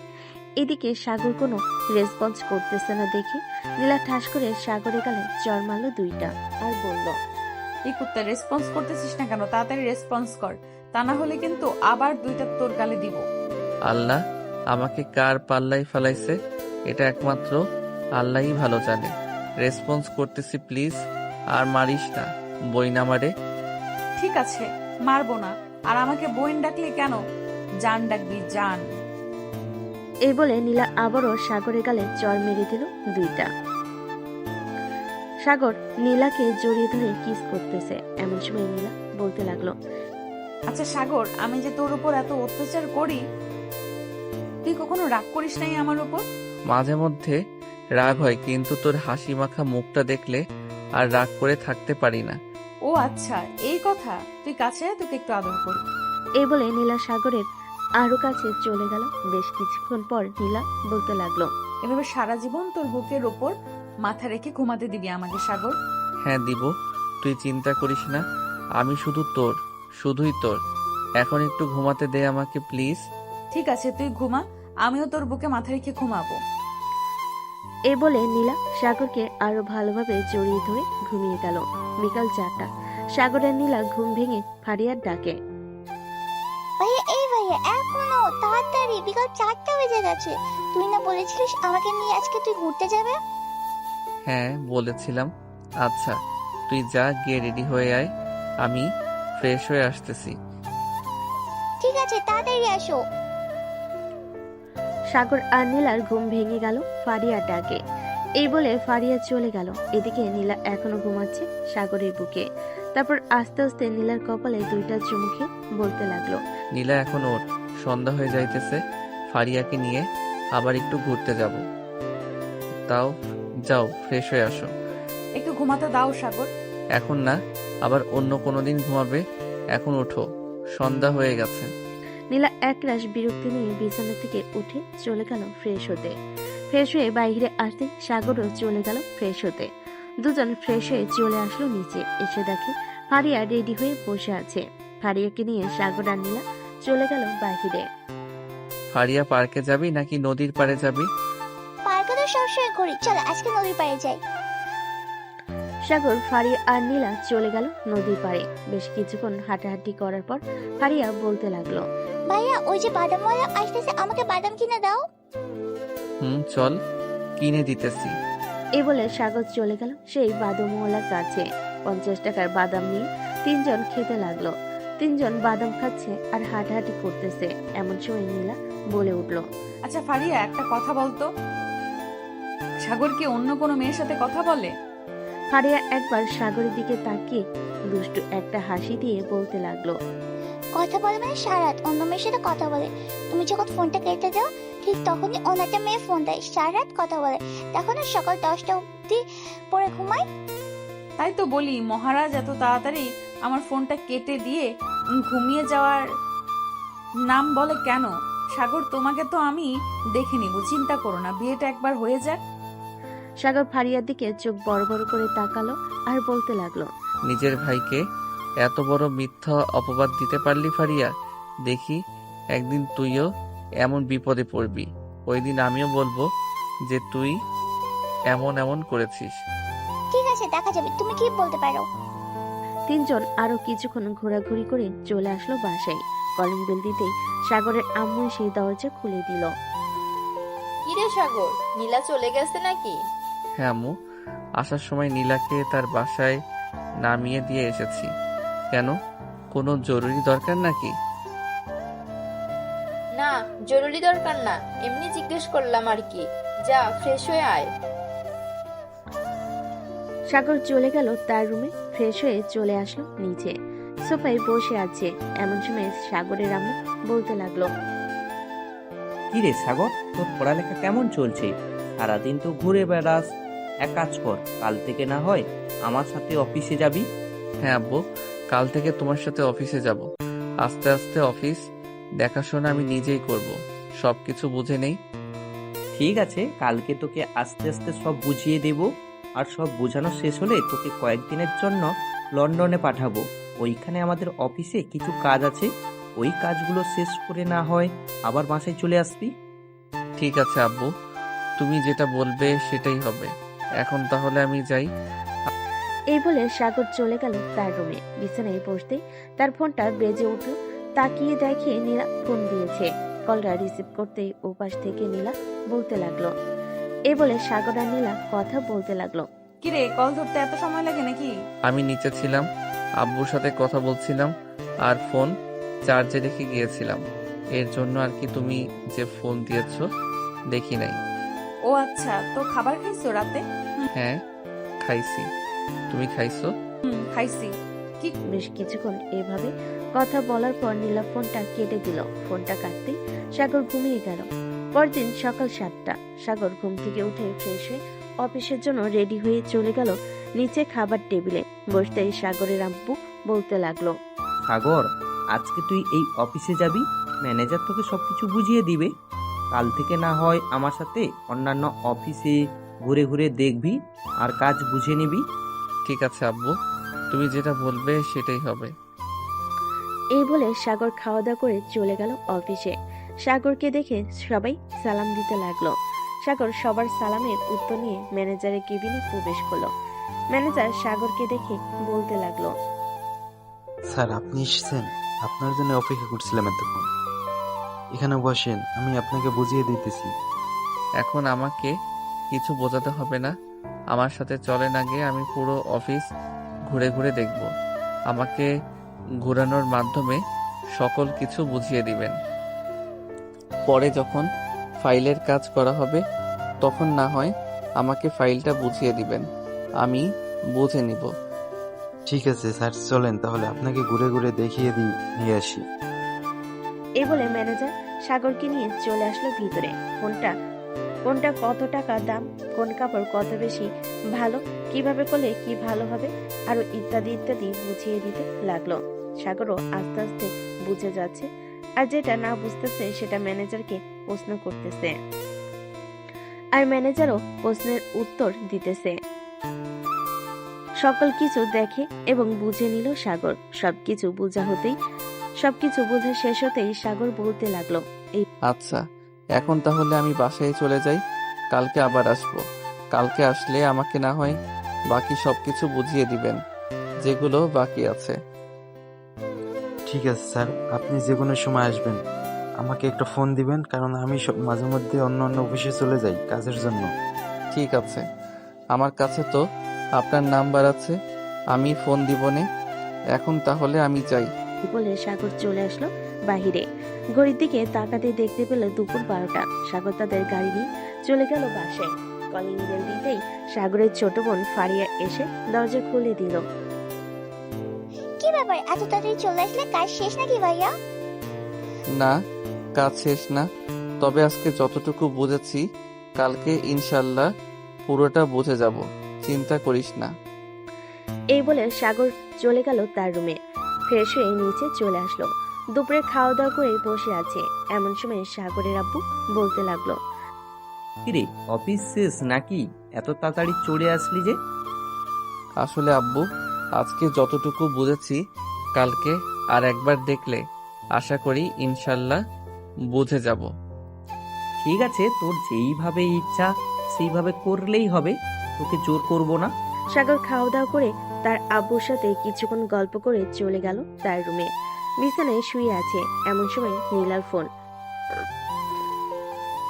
এদিকে সাগর কোনো রেসপন্স করতেছে না দেখে নীলা ঠাস করে সাগরে গালে চড় মারলো দুইটা আর বলল, এই কুত্তা রেসপন্স করতেছিস না কেন? তাড়াতাড়ি রেসপন্স কর, তা না হলে কিন্তু আবার দুইটা তোর গালে দিব। আল্লাহ আমাকে কার পাল্লাই ফেলাইছে এটা একমাত্র আল্লাহই ভালো জানে। রেসপন্স করতেছি প্লিজ, আর মারিস না, বই না মারে। ঠিক আছে, মারবো না। আর আমাকে বোন ডাকলে কেন? জান ডাকবি, জান। এই বলে নীলা আবারও সাগরের গালে চড় মেরে দিল দুইটা। সাগর নীলাকে জড়িয়ে ধরে কিস করতেছে। এমন সময় নীলা বলতে লাগলো, আচ্ছা সাগর, আমি যে তোর উপর এত অত্যাচার করি, তুই কখনো রাগ করিস নাই আমার উপর? মাঝে মধ্যে রাগ হয়, কিন্তু তোর হাসি মাখা মুখটা দেখলে আর রাগ করে থাকতে পারি না। ও আচ্ছা, এই কথা। তুই কাছে আয়, তোকে একটু আদর করি। এই বলে নীলা সাগরের আরো কাছে চলে গেল। বেশ কিছুক্ষণ পর নীলা বলতে লাগলো, এভাবে সারা জীবন তোর বুকের ওপর মাথা রেখে ঘুমাতে দিবি আমাকে সাগর? হ্যাঁ দিব, তুই চিন্তা করিস না, আমি শুধু তোর, শুধুই তোর। এখন একটু ঘুমাতে দে আমাকে প্লিজ। ঠিক আছে, তুই ঘুমা, আমিও তোর বুকে মাথা রেখে ঘুমাবো। এই বলে নীলা সাগরকে আরো ভালোভাবে জড়িয়ে ধরে ঘুমিয়ে গেল। বিকাল 4টা। সাগরের নীলা ঘুম ভেঙে ফারিয়ার ডাকে, ভাইয়া এই ভাইয়া এখনো তাড়াতাড়ি, বিকাল 4টা বেজে গেছে। তুই না বলেছিলিস আমাকে নিয়ে আজকে তুই ঘুরতে যাবে? হ্যাঁ বলেছিলাম। আচ্ছা তুই যা, গিয়ে রেডি হয়ে আয়, আমি ফ্রেশ হয়ে আসতেছি। ঠিক আছে তাড়াতাড়ি আসো। সাগর আর নীলার ঘুম ভেঙে গেল ফারিয়ার ডাকে। এই বলে ফারিয়া চলে গেল। এদিকে নীলা এখনো ঘুমাচ্ছে সাগরের বুকে। তারপর আস্তে আস্তে নীলার কপালে দুইটা চুমু খেয়ে বলতে লাগলো, নীলা এখন ওঠ, সন্ধ্যা হয়ে যাইতেছে, ফারিয়াকে নিয়ে আবার একটু ঘুরতে যাব। তাও যাও ফ্রেশ হয়ে আসো। একটু ঘুমাতে দাও সাগর। এখন না, আবার অন্য কোনো দিন ঘুমাবে, এখন ওঠো, সন্ধ্যা হয়ে গেছে। নীলা একরাশ বিরক্তি নিয়ে বিছানা থেকে উঠে চলে গেল ফ্রেশ হতে। ফ্রেশ হয়ে বাইরে আসতে সাগরও চলে গেল ফ্রেশ হতে। দুজন ফ্রেশ হয়ে চলে আসলো নিচে। এসে দেখে ফারিয়া রেডি হয়ে বসে আছে। ফারিয়াকে নিয়ে সাগর আর নীলা চলে গেল বাহিরে। ফারিয়া, পার্কে যাবি নাকি নদীর পাড়ে যাবি? পার্কে তো সবসময় করি, চলো আজকে নদীর পাড়ে যাই। সাগর, ফারিয়া আর নীলা চলে গেল নদীর পাড়ে। বেশ কিছুক্ষণ হাঁটাহাঁটি করার পর ফারিয়া বলতে লাগলো, ভাইয়া ওই যে বাদামওয়ালা আসতেছে, আমাকে বাদাম কিনে দাও। চল, কিনে দিতেছি। এই বলে সাগর চলে গেল সেই বাদামওয়ালার কাছে। 50 টাকার বাদাম নিয়ে তিনজন খেতে লাগলো। তিনজন বাদাম খাচ্ছে আর হাঁটাহাঁটি করতেছে। এমন সময় নীলা বলে উঠলো, আচ্ছা ফারিয়া, একটা কথা বলতো, সাগর কি অন্য কোনো মেয়ের সাথে কথা বলে? ফারিয়া একবার সাগরের দিকে তাকিয়ে দুষ্টু একটা হাসি দিয়ে বলতে লাগলো, কথা বলে মানে সারাত অন্য মেয়ের সাথে কথা বলে। তুমি যখন ফোনটা কেটে দাও ঠিক তখনই অন্য একটা মেয়ে ফোন দেয়, সারাত কথা বলে। তখন আর সকাল 10টা অবধি পরে ঘুমায়। তাই তো বলি, মহারাজ এত তাড়াতাড়ি আমার ফোনটা কেটে দিয়ে ঘুমিয়ে যাওয়ার নাম বলে কেন? সাগর, তোমাকে তো আমি দেখে নিব, চিন্তা করো না, বিয়েটা একবার হয়ে যাক। সাগর ফারিয়ার দিকে চোখ বড় বড় করে তাকালো আর বলতে লাগলো, নিজের ভাইকে এত বড় মিথ্যা অপবাদ দিতে পারলি ফারিয়া? দেখি একদিন তুইও এমন বিপদে পড়বি। ওই দিন আমিও বলবো যে তুই এমন এমন করেছিস। ঠিক আছে, দেখা যাবে, তুমি কি বলতে পারো। তিনজন আরো কিছুক্ষণ ঘোরাঘুরি করে চলে আসলো বাসায়। কলিং বেল দিতেই সাগরের আম্মু সেই দরজা খুলে দিল। কিরে সাগর, নীলা চলে গেছে নাকি? হ্যাঁ আম্মু, আসার সময় নীলাকে তার বাসায় নামিয়ে দিয়ে এসেছি। কেন, কোনো জরুরি দরকার নাকি? না, জরুরি দরকার না, এমনি জিজ্ঞেস করলাম আর কি। যা ফ্রেশ হয়ে আয়। সাগর চলে গেল তার রুমে। ফ্রেশ হয়ে চলে আসলো নিচে। সোফায় বসে আছে। এমন সময় সাগরের আম্মু বলতে লাগলো, কিরে সাগর, তোর পড়ালেখা কেমন চলছে? সারাদিন তো ঘুরে বেড়াস। এক কাজ কর, কাল থেকে না হয় আমার সাথে অফিসে যাবি। হ্যাঁ আব্বু, কাল থেকে তোমার সাথে অফিসে যাব। আস্তে আস্তে অফিস দেখাশোনা আমি নিজেই করব। সবকিছু বুঝে নেই। ঠিক আছে, কালকে তোকে আস্তে আস্তে সব বুঝিয়ে দেব। আর সব বোঝানো শেষ হলে তোকে কয়েকদিনের জন্য লন্ডনে পাঠাবো। ওইখানে আমাদের অফিসে কিছু কাজ আছে, ওই কাজগুলো শেষ করে না হয় আবার বাসায় চলে আসবি। ঠিক আছে আব্বু, তুমি যেটা বলবে সেটাই হবে। এখন তাহলে আমি যাই। এই বলে সাগর চলে গেল তার রুমে। বিছানায় বসতেই তার ফোনটা বেজে উঠল। তাকিয়ে দেখে নীলা ফোন দিয়েছে। কলটা রিসিভ করতেই ওপাশ থেকে নীলা বলতে লাগলো। এই বলে সাগর আর নীলা কথা বলতে লাগলো। কিরে, কল ধরতে এত সময় লাগে নাকি? আমি নিচে ছিলাম, আব্বুর সাথে কথা বলছিলাম আর ফোন চার্জে রেখে গিয়েছিলাম। এর জন্য আর কি, তুমি যে ফোন দিয়েছো দেখি নাই। ও আচ্ছা, তো খাবার খাইছো রাতে? হ্যাঁ খাইছি, তুমি খাইছো? খাইছি। কি বেশ কিছুক্ষণ এভাবে কথা বলার পর নীলা ফোনটা কেটে দিল। ফোনটা কাটতেই সাগর ঘুমিয়ে গেল। পরদিন সকাল 7টা। সাগর ঘুম থেকে উঠে ফ্রেশ হয়ে অফিসের জন্য রেডি হয়ে চলে গেল নিচে খাবার টেবিলে। বসতেই সাগরের আম্মু বলতে লাগলো, সাগর, আজকে তুই এই অফিসে যাবি, ম্যানেজার তোকে সবকিছু বুঝিয়ে দিবে। কাল থেকে না হয় আমার সাথে অন্যান্য অফিসে ঘুরে ঘুরে দেখবি আর কাজ বুঝে নিবি। ঠিক আছে আব্বু, তুমি যেটা বলবে সেটাই হবে। এই বলে সাগর খাওয়া দাওয়া করে চলে গেল অফিসে। সাগরকে দেখে সবাই সালাম দিতে লাগলো। সাগর সবার সালামের উত্তর নিয়ে ম্যানেজারের কেবিনে প্রবেশ করলো। ম্যানেজার সাগরকে দেখে বলতে লাগলো, স্যার আপনি এসেছেন, আপনার জন্য অপেক্ষা করছিলাম এতক্ষণ। এখানে বসেন, আমি আপনাকে বুঝিয়ে দিতেছি। এখন আমাকে কিছু বোঝাতে হবে না, আমার সাথে চলেন আগে। আমি পুরো অফিস ঘুরে ঘুরে দেখব। আমাকে ঘোরানোর মাধ্যমে সকল কিছু বুঝিয়ে দিবেন। পরে যখন ফাইলের কাজ করা হবে তখন না হয় আমাকে ফাইলটা বুঝিয়ে দিবেন, আমি বুঝে নিব। ঠিক আছে স্যার, চলেন তাহলে আপনাকে ঘুরে ঘুরে দেখিয়ে নিয়ে আসি। এই বলে ম্যানেজার সাগরকে নিয়ে চলে আসলো ভিতরে। কোনটা কত টাকা দাম, কোন কাপড় কত বেশি ভালো, কিভাবে করলে কি ভালো হবে, আরো ইত্যাদি ইত্যাদি বুঝিয়ে দিতে লাগলো। সাগরও আস্তে আস্তে বুঝে যাচ্ছে, আর যেটা না বুঝতেছে সেটা ম্যানেজারকে প্রশ্ন করতেছে, আর ম্যানেজারও প্রশ্নের উত্তর দিতেছে। সকল কিছু দেখে এবং বুঝে নিল সাগর। সবকিছু বোঝা শেষ হতেই সাগর বলতে লাগলো, আচ্ছা, এখন তাহলে আমি বাসায় চলে যাই, কালকে আবার আসবো। কালকে আসলে আমাকে না হয় বাকি সবকিছু বুঝিয়ে দিবেন, যেগুলো বাকি আছে। ঠিক আছে স্যার, আপনি যে কোনো সময় আসবেন, আমাকে একটা ফোন দিবেন, কারণ আমি মাঝে মধ্যে অন্য অন্য অফিসে চলে যাই কাজের জন্য। ঠিক আছে, আমার কাছে তো আপনার নাম্বার আছে, আমি ফোন দিবনে। এখন তাহলে আমি যাই। বলে সাগর চলে আসলো বাহিরে। ঘড়ির দিকে তাকাতে দেখতে পেল দুপুর 12টা। সাগর তাদের গাড়ি নিয়ে চলে গেল বাসায়। কলিং বেল দিতেই সাগরের ছোট বোন ফারিয়া এসে দরজা খুলে দিল। কি ব্যাপার, এত তাড়াতাড়ি চলে আসলে? কাজ শেষ নাকি ভাইয়া? না, কাজ শেষ না, তবে আজকে যতটুকু বুঝেছি কালকে ইনশাল্লাহ পুরোটা বুঝে যাব, চিন্তা করিস না। এই বলে সাগর চলে গেল তার রুমে। ফ্রেশ হয়ে নিচে চলে আসলো। দুপুরে খাওয়া দাওয়া করে বসে আছে। এমন সময় সাগরের আব্বু বলতে লাগলো, কিরে, অফিস শেষ নাকি? এত তাড়াতাড়ি চলে আসলি যে? আসলে আব্বু, আজকে যতটুকু বুঝেছি কালকে আর একবার দেখলে আশা করি ইনশাল্লাহ বুঝে যাব। ঠিক আছে, তোর যেইভাবে ইচ্ছা সেইভাবে করলেই হবে, তোকে জোর করব না। সাগর খাওয়া দাওয়া করে তার আব্বুর সাথে কিছুক্ষণ গল্প করে চলে গেল তার রুমে। বিছানায় শুয়ে আছে। এমন সময় নীলার ফোন।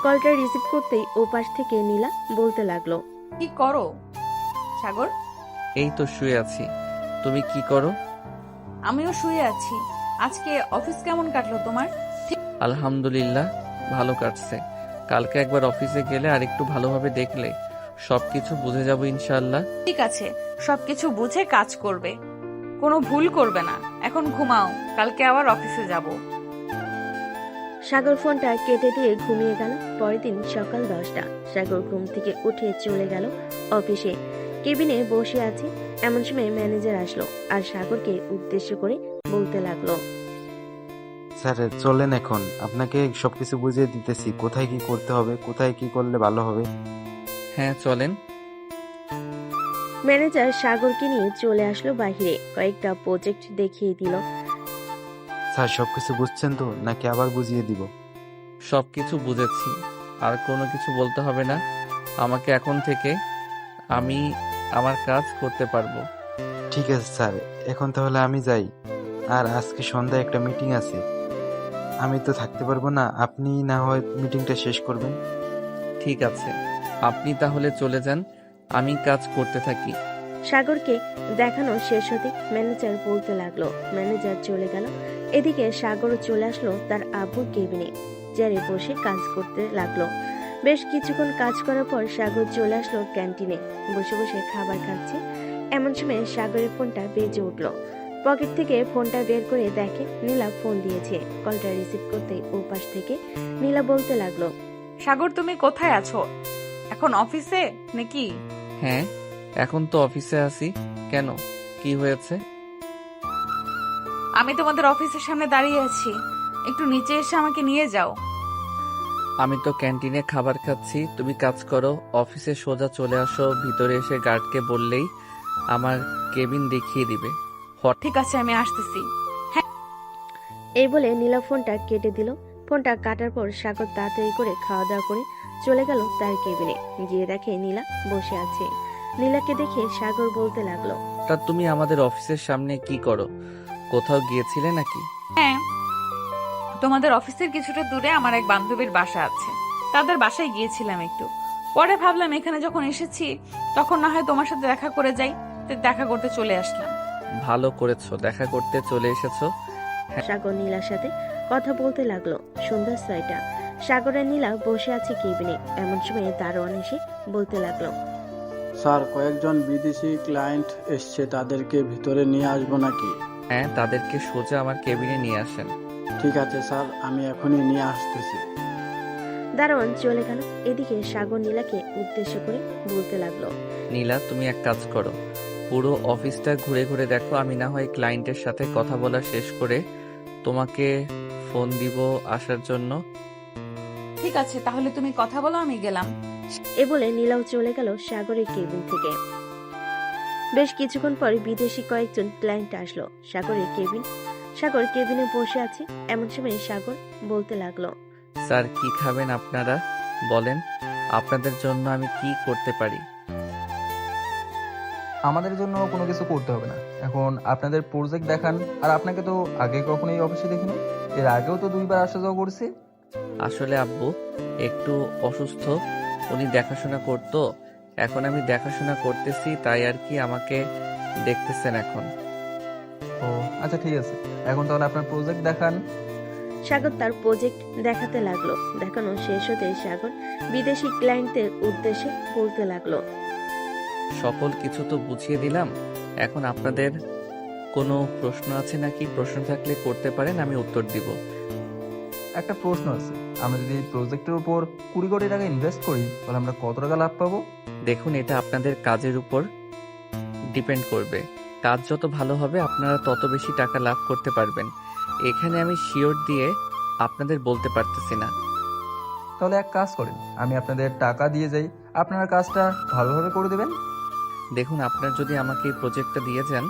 কলটা রিসিভ করতেই ওপাশ থেকে নীলা বলতে লাগলো, কি করো সাগর? এই তো শুয়ে আছি, তুমি কি করো? আমিও শুয়ে আছি। আজকে অফিস কেমন কাটলো তোমার? আলহামদুলিল্লাহ, ভালো কাটছে। কালকে একবার অফিসে গেলে আর একটু ভালোভাবে দেখলে সবকিছু বুঝে যাব ইনশাআল্লাহ। ঠিক আছে, সবকিছু বুঝে কাজ করবে, কোনো ভুল করবে না। এখন ঘুমাও, কালকে আবার অফিসে যাব। সাগর ফোনটা কেটে দিয়ে ঘুমিয়ে গেল। পরের দিন সকাল 10টা। সাগর ঘুম থেকে উঠে চলে গেল অফিসে। কেবিনে বসে আছে। এমন সময় ম্যানেজার আসলো আর সাগরকে উদ্দেশ্য করে বলতে লাগলো, স্যার চলেন, এখন আপনাকে সবকিছু বুঝিয়ে দিতেছি, কোথায় কি করতে হবে, কোথায় কি করলে ভালো হবে। হ্যাঁ চলেন। ম্যানেজার সাগরকে নিয়ে চলে আসলো বাহিরে। কয়েকটা প্রজেক্ট দেখিয়ে দিল। স্যার সবকিছু বুঝছেন তো, নাকি আবার বুঝিয়ে দিব? সবকিছু বুঝেছি, আর কোনো কিছু বলতে হবে না আমাকে। এখন থেকে আমি আমার কাজ করতে পারবো। ঠিক আছে স্যার, এখন তাহলে আমি যাই। আর আজকে সন্ধ্যায় একটা মিটিং আছে, আমি তো থাকতে পারবো না, আপনি না হয় মিটিংটা শেষ করবেন। ঠিক আছে, আপনি তাহলে চলে যান, আমি কাজ করতে থাকি। সাগরকে দেখানো শেষ হতে ম্যানেজার বলতে লাগলো। ম্যানেজার চলে গেল। এদিকে সাগরও চলে আসলো তার আব্বুর কেবিনে। চেয়ারে বসে কাজ করতে লাগলো। বেশ কিছুক্ষণ কাজ করার পর সাগর চলে আসলো ক্যান্টিনে। বসে বসে খাবার খাচ্ছে। এমন সময় সাগরের ফোনটা বেজে উঠলো। পকেট থেকে ফোনটা বের করে দেখে নীলা ফোন দিয়েছে। কলটা রিসিভ করতেই ওপাশ থেকে নীলা বলতে লাগলো, সাগর, তুমি কোথায় আছো? এখন অফিসে নাকি? হ্যাঁ, এখন তো অফিসে আছি। কেন, কি হয়েছে? আমি তোমাদের অফিসের সামনে দাঁড়িয়ে আছি, একটু নিচে এসে আমাকে নিয়ে যাও। আমি তো ক্যান্টিনে খাবার খাচ্ছি, তুমি কাজ করো। অফিসে সোজা চলে আসো, ভিতরে এসে গার্ডকে বললেই আমার কেবিন দেখিয়ে দিবে। ঠিক আছে, আমি আসতেছি। এই বলে নীলা ফোনটা কেটে দিল। ফোনটা কাটার পর সাগর তাড়াতাড়ি করে খাওয়া দাওয়া করে চলে গেল তার কেবিনে। গিয়ে দেখে নীলা বসে আছে। নীলাকে দেখে সাগর বলতে লাগলো, তা তুমি আমাদের অফিসের সামনে কি করো? কোথাও গিয়েছিলে নাকি? হ্যাঁ, তোমাদের অফিসের কিছুটা দূরে আমার এক বান্ধবীর বাসা আছে, তাদের বাসায় গিয়েছিলাম একটু। পরে ভাবলাম এখানে যখন এসেছি তখন না হয় তোমার সাথে দেখা করে যাই, তাই দেখা করতে চলে আসলাম। ভালো করেছো, দেখা করতে চলে এসেছো। সাগর নীলার সাথে কথা বলতে লাগলো। সন্ধ্যা 6টা। সাগর আর নীলা বসে আছে কেবিনে। এমন সময় দারোয়ান এসে বলতে লাগলো, স্যার, কয়েকজন বিদেশি ক্লায়েন্ট এসছে, তাদেরকে ভিতরে নিয়ে আসবো নাকি? হ্যাঁ, তাদেরকে সোজা আমার কেবিনে নিয়ে আসেন। ঠিক আছে স্যার, আমি এখনই নিয়ে আসতেছি। দারোয়ান চলে গেল। এদিকে সাগর নীলাকে উদ্দেশ্য করে বলতে লাগলো, নীলা, তুমি এক কাজ করো, পুরো অফিসটা ঘুরে ঘুরে দেখো। আমি না হয় ক্লায়েন্টের সাথে কথা বলা শেষ করে তোমাকে ফোন দিব আসার জন্য। ঠিক আছে, তাহলে তুমি কথা বলো, আমি গেলাম। এ বলে নীলাও চলে গেল সাগরের কেবিন থেকে। বেশ কিছুক্ষণ পরে বিদেশি কয়েকজন ক্লায়েন্ট আসলো সাগর কেবিনে বসে আছে। এমন সময় সাগর বলতে লাগলো, স্যার কি খাবেন আপনারা বলেন, আপনাদের জন্য আমি কি করতে পারি? আমাদের জন্য কোনো কিছু করতে হবে না, এখন আপনাদের প্রজেক্ট দেখান। আর আপনাকে তো আগে কখনো এই অফিসে দেখিনি, এর আগেও তো 2বার আসা যাওয়া করছি। আসলে আব্বু একটু অসুস্থ, উনি দেখাশোনা করতো, এখন আমি দেখাশোনা করতেছি, তাই আর কি আমাকে দেখতেছেন এখন। ও আচ্ছা ঠিক আছে, এখন তাহলে আপনার প্রজেক্ট দেখান। সাগর তার প্রজেক্ট দেখাতে লাগলো। দেখানো শেষ হতে সাগর বিদেশি ক্লায়েন্টদের উদ্দেশ্যে বলতে লাগলো, সকল কিছু তো বুঝিয়ে দিলাম, এখন আপনাদের কোনো প্রশ্ন আছে নাকি? প্রশ্ন থাকলে করতে পারেন, আমি উত্তর দিব। একটা প্রশ্ন আছে, আমরা যদি এই প্রজেক্টের উপর 20 কোটি টাকা ইনভেস্ট করি তাহলে আমরা কত টাকা লাভ পাবো? দেখুন, এটা আপনাদের কাজের উপর ডিপেন্ড করবে, কাজ যত ভালো হবে আপনারা তত বেশি টাকা লাভ করতে পারবেন। এখানে আমি শিওর দিয়ে আপনাদের বলতে পারতেছি না। তাহলে এক কাজ করেন, আমি আপনাদের টাকা দিয়ে যাই, আপনারা কাজটা ভালোভাবে করে দেবেন। দেখুন, আপনার যদি আমাকে এই প্রজেক্টটা দিয়ে যান,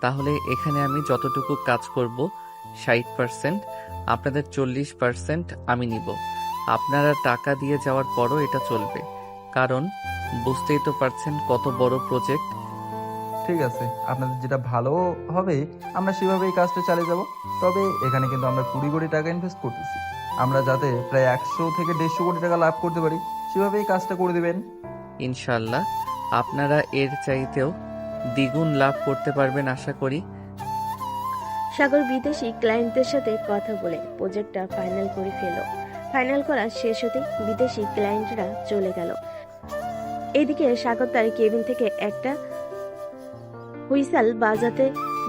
তাহলে এখানে আমি যতটুকু কাজ করব 60%, আপনাদের 40% আমি নিব। আপনারা টাকা দিয়ে যাওয়ার পরও এটা চলবে, কারণ বুঝতেই তো পারছেন কত বড় প্রজেক্ট। ঠিক আছে, আপনাদের যেটা ভালো হবে আমরা সেভাবে এই কাজটা চালিয়ে যাব। তবে এখানে কিন্তু আমরা 20 কোটি টাকা ইনভেস্ট করতেছি, আমরা যাতে প্রায় 100 থেকে 150 কোটি টাকা লাভ করতে পারি সেভাবে এই কাজটা করে দেবেন। ইনশাল্লাহ আপনারা এর চাইতেও দ্বিগুণ লাভ করতে পারবেন আশা করি। সাগর বিদেশি ক্লায়েন্টদের সাথে কথা বলে প্রজেক্টটা ফাইনাল করে ফেলল। ফাইনাল করা শেষ হতে বিদেশি ক্লায়েন্টরা চলে গেল। এদিকে সাগর তার কেবিন থেকে একটা হুইসেল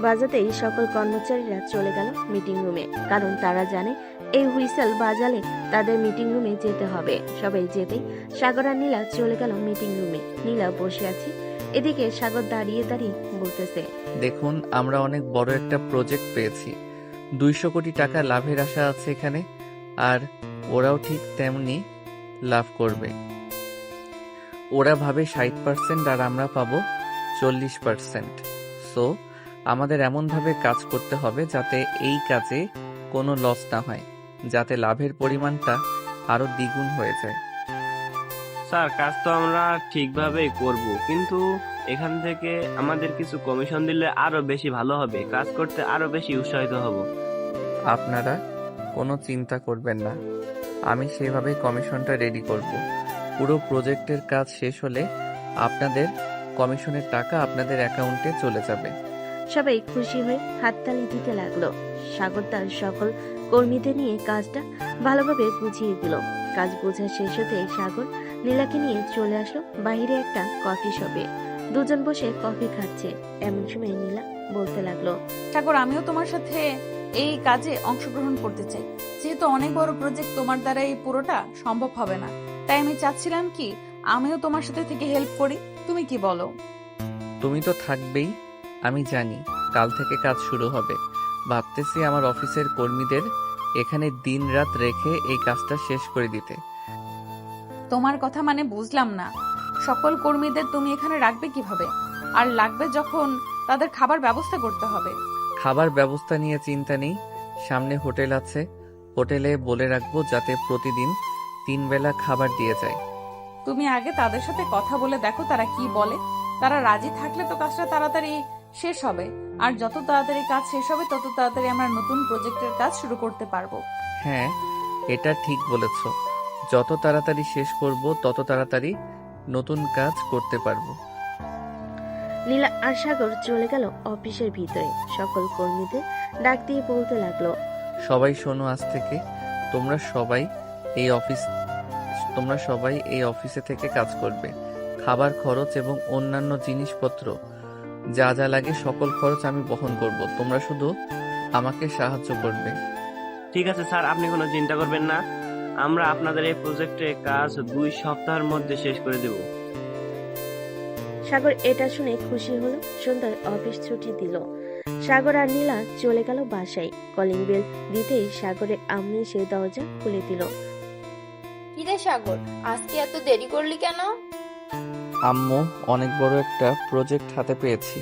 বাজাতেই সকল কর্মচারীরা চলে গেল মিটিং রুমে, কারণ তারা জানে এই হুইসেল বাজালে তাদের মিটিং রুমে যেতে হবে। সবাই যেতেই সাগর আর নীলা চলে গেল মিটিং রুমে। নীলা বসে আছে, এদিকে সাগর দাঁড়িয়ে দাঁড়িয়ে বলতেছে, দেখুন, আমরা অনেক বড় একটা প্রজেক্ট পেয়েছি, 200 কোটি টাকা লাভের আশা আছে এখানে, আর ওরাও ঠিক তেমনি লাভ করবে। ওরা ভাবে 60% আর আমরা পাবো 40%। সো আমাদের এমনভাবে কাজ করতে হবে যাতে এই কাজে কোনো লস না হয়, যাতে লাভের পরিমাণটা আরো দ্বিগুণ হয়ে যায়। স্যার, কাজ তো আমরা ঠিকভাবেই করব, কিন্তু এখান থেকে আমাদের কিছু কমিশন দিলে আরো বেশি ভালো হবে, কাজ করতে আরো বেশি উৎসাহিত হব। আপনারা কোনো চিন্তা করবেন না, আমি সেভাবে কমিশনটা রেডি করব। পুরো প্রজেক্টের কাজ শেষ হলে আপনাদের কমিশনের টাকা আপনাদের অ্যাকাউন্টে চলে যাবে। সবাই খুশি হয়ে হাততালি দিতে লাগলো। সাগর তার সকল কর্মীদের নিয়ে কাজটা ভালোভাবে বুঝিয়ে দিল। কাজ বোঝা শেষ হতে সাগর নীলাকে নিয়ে চলে আসলো বাইরে একটা কফি শপে। দুজন বসে কফি খাচ্ছে। এমন সময় নীলা বলতে লাগলো, সাগর, আমিও তোমার সাথে এই কাজে অংশগ্রহণ করতে চাই। যেহেতু অনেক বড় প্রজেক্ট, তোমার দ্বারা এই পুরোটা সম্ভব হবে না, তাই আমি চাচ্ছিলাম কি আমিও তোমার সাথে থেকে হেল্প করি। তুমি কি বলো? তুমি তো থাকবেই, আমি জানি। কাল থেকে কাজ শুরু হবে, ভাবতেছি আমার অফিসের কর্মীদের এখানে দিন রাত রেখে এই কাজটা শেষ করে দিতে। তোমার কথা মানে বুঝলাম না, সকল কর্মীদের তুমি এখানে রাখবে কিভাবে? আর লাগবে যখন তাদের খাবার ব্যবস্থা করতে হবে। খাবার ব্যবস্থা নিয়ে চিন্তা নেই, সামনে হোটেল আছে, হোটেলে বলে রাখবো যাতে প্রতিদিন 3 বেলা খাবার দিয়ে যায়। তুমি আগে তাদের সাথে কথা বলে দেখো তারা কি বলে। তারা রাজি থাকলে তো কাজটা তাড়াতাড়ি শেষ হবে, আর যত তাড়াতাড়ি কাজ শেষ হবে তত তাড়াতাড়ি আমরা নতুন প্রজেক্টের কাজ শুরু করতে পারবো। হ্যাঁ, এটা ঠিক বলেছ, যত তাড়াতাড়ি শেষ করব তত তাড়াতাড়ি নতুন কাজ করতে পারবো। নীলা আর সাগর চলে গেল অফিসের ভিতরে। সকল কর্মীদের ডাক দিয়ে বলতে লাগলো, সবাই শোনো, আজ থেকে তোমরা সবাই এই অফিসে থেকে কাজ করবে। খাবার খরচ এবং অন্যান্য জিনিসপত্র যা যা লাগে সকল খরচ আমি বহন করব, তোমরা শুধু আমাকে সাহায্য করবে। ঠিক আছে স্যার, আপনি কোনো চিন্তা করবেন না, আমরা আপনাদের এই প্রজেক্টে কাজ 2 সপ্তাহের মধ্যে শেষ করে দেব। সাগর এটা শুনে খুশি হলো। সন্ধ্যায় অফিস ছুটি দিল। সাগর আর নীলা চলে গেল বাসায়। কলিং বেল দিতেই সাগরের আম্মু সে দরজা খুলে দিল। কিরে সাগর, আজকে এত দেরি করলি কেন? আম্মু, অনেক বড় একটা প্রজেক্ট হাতে পেয়েছি,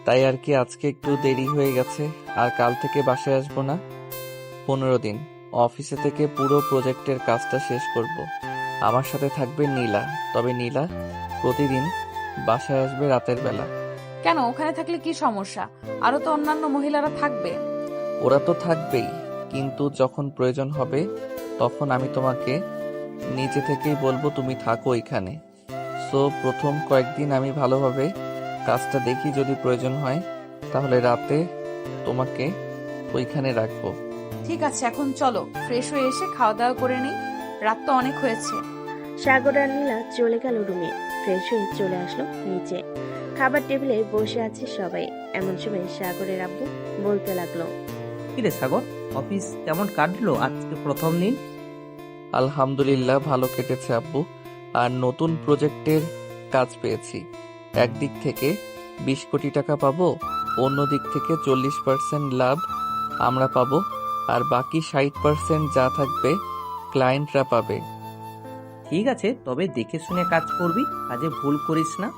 তাই আর কি আজকে একটু দেরি হয়ে গেছে। আর কাল থেকে বাসায় আসবো না, 15 দিন অফিসে থেকে পুরো প্রজেক্টের কাজটা শেষ করব। আমার সাথে থাকবে নীলা, তবে নীলা প্রতিদিন বাসায় আসবে রাতের বেলা। কেন, ওখানে থাকলে কি সমস্যা? আরো তো অন্যান্য মহিলারা থাকবে। ওরা তো থাকবেই, কিন্তু যখন প্রয়োজন হবে তখন আমি তোমাকে নিজে থেকেই বলবো তুমি থাকো এখানে। সো প্রথম কয়েকদিন আমি ভালোভাবে কাজটা দেখি, যদি প্রয়োজন হয় তাহলে রাতে তোমাকে ওইখানে রাখবো। ঠিক আছে, এখন চলো ফ্রেশ হয়ে এসে খাওয়া দাওয়া করে নিই, রাত তো অনেক হয়েছে। সাগর আর নীলা চলে গেল রুমে। ফ্রেশ হয়ে চলে আসলো নিচে। খাবার টেবিলে বসে আছে সবাই। এমন সময় সাগরের আব্বু বলতে লাগলো, কিরে সাগর, অফিস কেমন কাটলো আজকে প্রথম দিন? আলহামদুলিল্লাহ ভালো কেটেছে আব্বু। আর নতুন প্রজেক্টের কাজ পেয়েছি। একদিক থেকে 20 কোটি টাকা পাবো, অন্য দিক থেকে 40% লাভ আমরা পাবো, আর বাকি 60% যা থাকবে ক্লায়েন্টরা পাবে। ঠিক আছে, তবে দেখে শুনে কাজ করবি, কাজে ভুল করিস না।